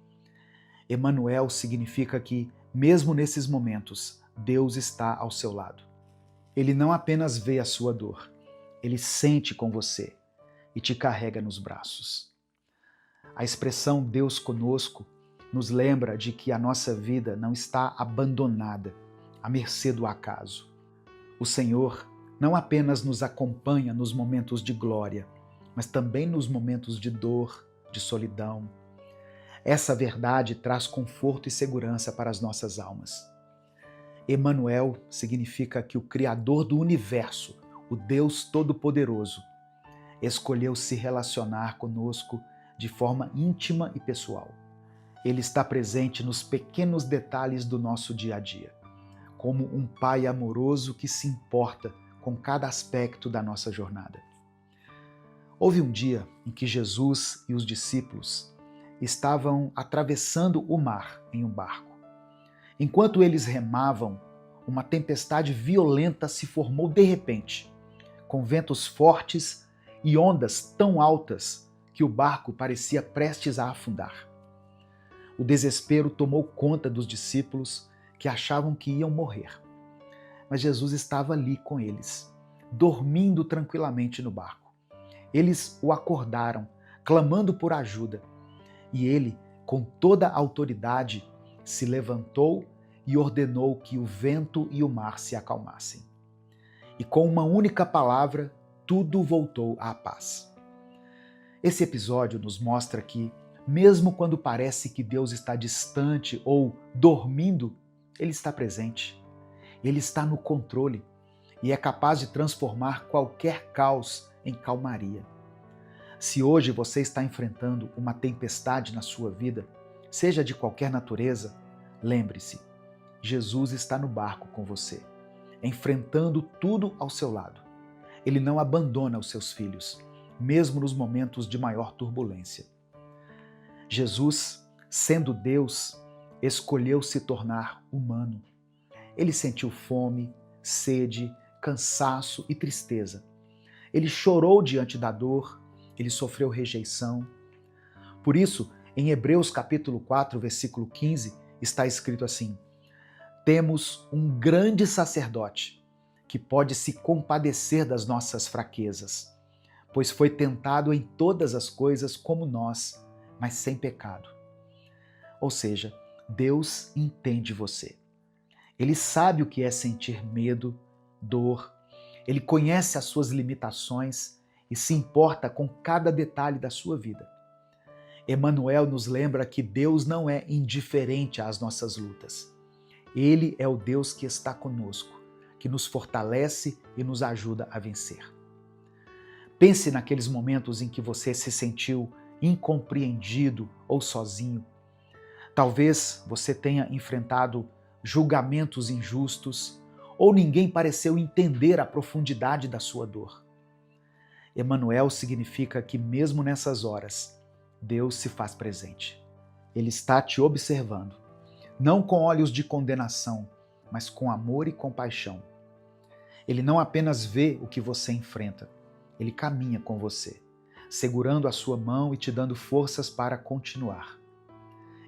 Emanuel significa que, mesmo nesses momentos, Deus está ao seu lado. Ele não apenas vê a sua dor, Ele sente com você e te carrega nos braços. A expressão Deus conosco nos lembra de que a nossa vida não está abandonada, à mercê do acaso. O Senhor não apenas nos acompanha nos momentos de glória, mas também nos momentos de dor, de solidão. Essa verdade traz conforto e segurança para as nossas almas. Emanuel significa que o Criador do universo, o Deus Todo-Poderoso, escolheu se relacionar conosco de forma íntima e pessoal. Ele está presente nos pequenos detalhes do nosso dia a dia, como um pai amoroso que se importa com cada aspecto da nossa jornada. Houve um dia em que Jesus e os discípulos estavam atravessando o mar em um barco. Enquanto eles remavam, uma tempestade violenta se formou de repente, com ventos fortes e ondas tão altas que o barco parecia prestes a afundar. O desespero tomou conta dos discípulos que achavam que iam morrer. Mas Jesus estava ali com eles, dormindo tranquilamente no barco. Eles o acordaram, clamando por ajuda, e ele, com toda a autoridade, se levantou e ordenou que o vento e o mar se acalmassem. E com uma única palavra, tudo voltou à paz. Esse episódio nos mostra que, mesmo quando parece que Deus está distante ou dormindo, Ele está presente. Ele está no controle e é capaz de transformar qualquer caos em calmaria. Se hoje você está enfrentando uma tempestade na sua vida, seja de qualquer natureza, lembre-se, Jesus está no barco com você, enfrentando tudo ao seu lado. Ele não abandona os seus filhos, mesmo nos momentos de maior turbulência. Jesus, sendo Deus, escolheu se tornar humano. Ele sentiu fome, sede, cansaço e tristeza. Ele chorou diante da dor, ele sofreu rejeição. Por isso, em Hebreus capítulo 4, versículo 15, está escrito assim: temos um grande sacerdote que pode se compadecer das nossas fraquezas, pois foi tentado em todas as coisas como nós, mas sem pecado. Ou seja, Deus entende você. Ele sabe o que é sentir medo, dor. Ele conhece as suas limitações e se importa com cada detalhe da sua vida. Emanuel nos lembra que Deus não é indiferente às nossas lutas. Ele é o Deus que está conosco, que nos fortalece e nos ajuda a vencer. Pense naqueles momentos em que você se sentiu incompreendido ou sozinho. Talvez você tenha enfrentado julgamentos injustos ou ninguém pareceu entender a profundidade da sua dor. Emanuel significa que mesmo nessas horas, Deus se faz presente. Ele está te observando, não com olhos de condenação, mas com amor e compaixão. Ele não apenas vê o que você enfrenta, ele caminha com você, segurando a sua mão e te dando forças para continuar.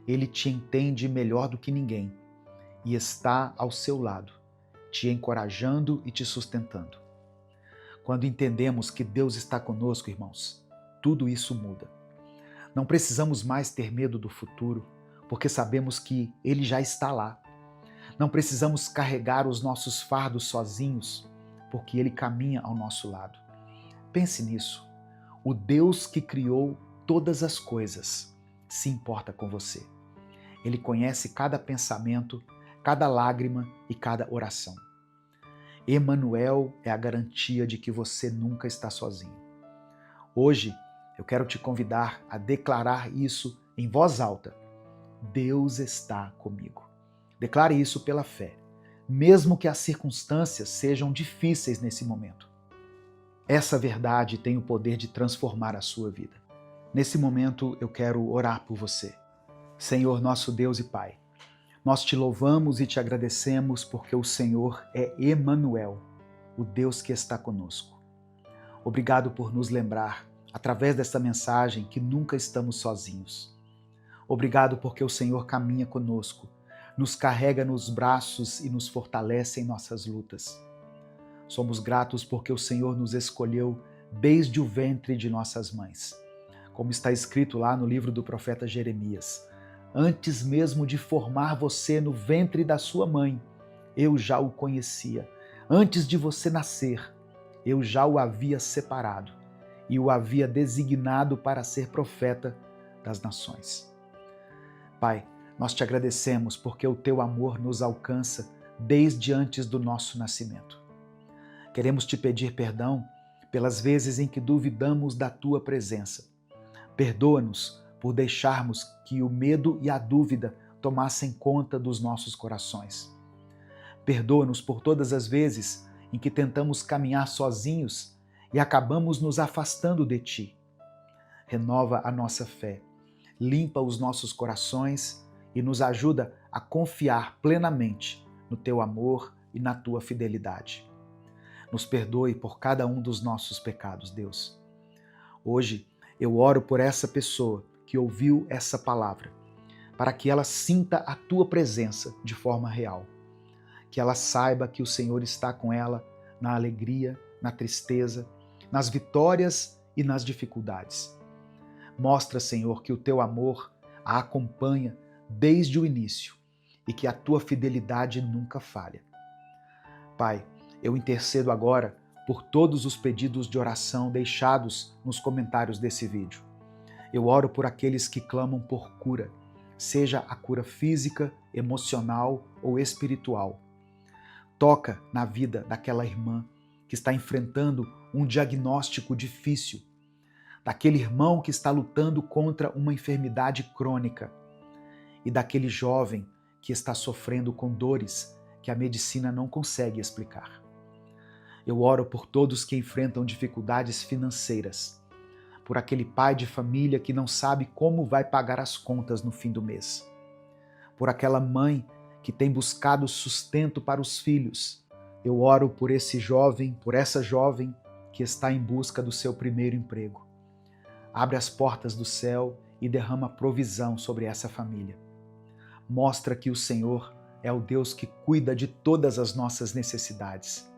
Ele te entende melhor do que ninguém e está ao seu lado, te encorajando e te sustentando. Quando entendemos que Deus está conosco, irmãos, tudo isso muda. Não precisamos mais ter medo do futuro, porque sabemos que Ele já está lá. Não precisamos carregar os nossos fardos sozinhos, porque Ele caminha ao nosso lado. Pense nisso. O Deus que criou todas as coisas se importa com você. Ele conhece cada pensamento, cada lágrima e cada oração. Emanuel é a garantia de que você nunca está sozinho. Hoje, eu quero te convidar a declarar isso em voz alta. Deus está comigo. Declare isso pela fé, mesmo que as circunstâncias sejam difíceis nesse momento. Essa verdade tem o poder de transformar a sua vida. Nesse momento, eu quero orar por você. Senhor, nosso Deus e Pai, nós te louvamos e te agradecemos porque o Senhor é Emanuel, o Deus que está conosco. Obrigado por nos lembrar, através desta mensagem, que nunca estamos sozinhos. Obrigado porque o Senhor caminha conosco, nos carrega nos braços e nos fortalece em nossas lutas. Somos gratos porque o Senhor nos escolheu desde o ventre de nossas mães. Como está escrito lá no livro do profeta Jeremias: antes mesmo de formar você no ventre da sua mãe, eu já o conhecia. Antes de você nascer, eu já o havia separado e o havia designado para ser profeta das nações. Pai, nós te agradecemos porque o teu amor nos alcança desde antes do nosso nascimento. Queremos te pedir perdão pelas vezes em que duvidamos da tua presença. Perdoa-nos por deixarmos que o medo e a dúvida tomassem conta dos nossos corações. Perdoa-nos por todas as vezes em que tentamos caminhar sozinhos e acabamos nos afastando de ti. Renova a nossa fé, limpa os nossos corações e nos ajuda a confiar plenamente no teu amor e na tua fidelidade. Nos perdoe por cada um dos nossos pecados, Deus. Hoje eu oro por essa pessoa que ouviu essa palavra, para que ela sinta a tua presença de forma real. Que ela saiba que o Senhor está com ela na alegria, na tristeza, nas vitórias e nas dificuldades. Mostra, Senhor, que o teu amor a acompanha desde o início e que a tua fidelidade nunca falha. Pai, eu intercedo agora por todos os pedidos de oração deixados nos comentários desse vídeo. Eu oro por aqueles que clamam por cura, seja a cura física, emocional ou espiritual. Toca na vida daquela irmã que está enfrentando um diagnóstico difícil, daquele irmão que está lutando contra uma enfermidade crônica e daquele jovem que está sofrendo com dores que a medicina não consegue explicar. Eu oro por todos que enfrentam dificuldades financeiras, por aquele pai de família que não sabe como vai pagar as contas no fim do mês, por aquela mãe que tem buscado sustento para os filhos. Eu oro por esse jovem, por essa jovem que está em busca do seu primeiro emprego. Abre as portas do céu e derrama provisão sobre essa família. Mostra que o Senhor é o Deus que cuida de todas as nossas necessidades.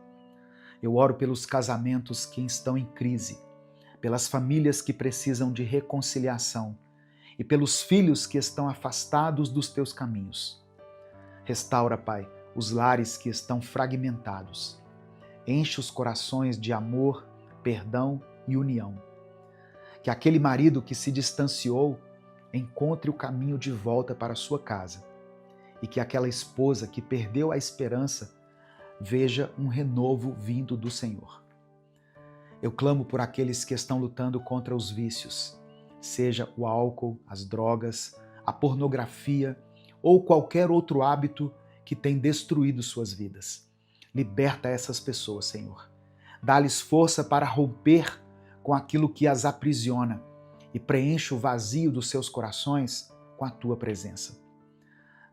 Eu oro pelos casamentos que estão em crise, pelas famílias que precisam de reconciliação e pelos filhos que estão afastados dos teus caminhos. Restaura, Pai, os lares que estão fragmentados. Enche os corações de amor, perdão e união. Que aquele marido que se distanciou encontre o caminho de volta para a sua casa e que aquela esposa que perdeu a esperança veja um renovo vindo do Senhor. Eu clamo por aqueles que estão lutando contra os vícios, seja o álcool, as drogas, a pornografia ou qualquer outro hábito que tem destruído suas vidas. Liberta essas pessoas, Senhor. Dá-lhes força para romper com aquilo que as aprisiona e preenche o vazio dos seus corações com a tua presença.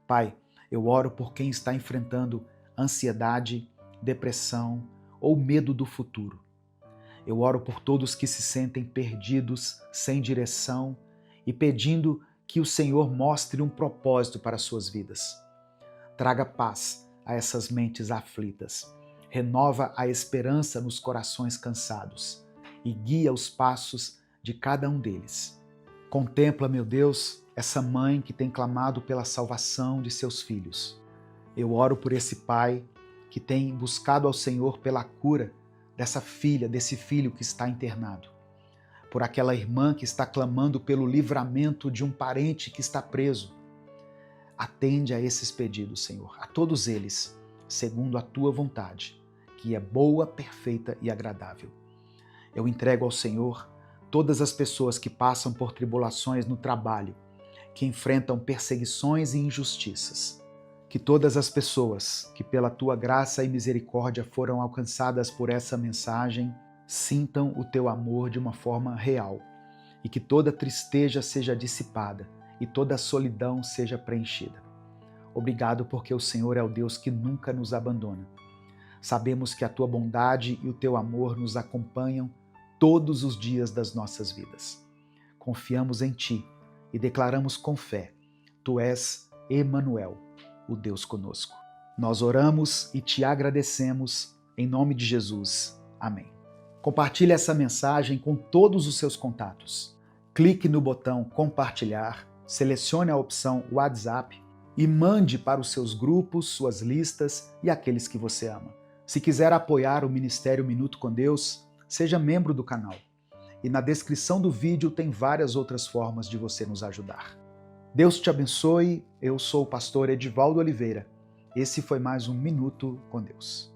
Pai, eu oro por quem está enfrentando ansiedade, depressão ou medo do futuro. Eu oro por todos que se sentem perdidos, sem direção e pedindo que o Senhor mostre um propósito para suas vidas. Traga paz a essas mentes aflitas. Renova a esperança nos corações cansados e guia os passos de cada um deles. Contempla, meu Deus, essa mãe que tem clamado pela salvação de seus filhos. Eu oro por esse pai que tem buscado ao Senhor pela cura dessa filha, desse filho que está internado. Por aquela irmã que está clamando pelo livramento de um parente que está preso. Atende a esses pedidos, Senhor, a todos eles, segundo a tua vontade, que é boa, perfeita e agradável. Eu entrego ao Senhor todas as pessoas que passam por tribulações no trabalho, que enfrentam perseguições e injustiças. Que todas as pessoas que pela tua graça e misericórdia foram alcançadas por essa mensagem sintam o teu amor de uma forma real e que toda tristeza seja dissipada e toda solidão seja preenchida. Obrigado porque o Senhor é o Deus que nunca nos abandona. Sabemos que a tua bondade e o teu amor nos acompanham todos os dias das nossas vidas. Confiamos em ti e declaramos com fé: tu és Emanuel, o Deus conosco. Nós oramos e te agradecemos Em nome de Jesus. Amém. Compartilhe essa mensagem com todos os seus contatos. Clique no botão compartilhar, selecione a opção WhatsApp e mande para os seus grupos, suas listas e aqueles que você ama. Se quiser apoiar o Ministério Minuto com Deus, seja membro do canal. E na descrição do vídeo tem várias outras formas de você nos ajudar. Deus te abençoe. Eu sou o pastor Edivaldo Oliveira. Esse foi mais um Minuto com Deus.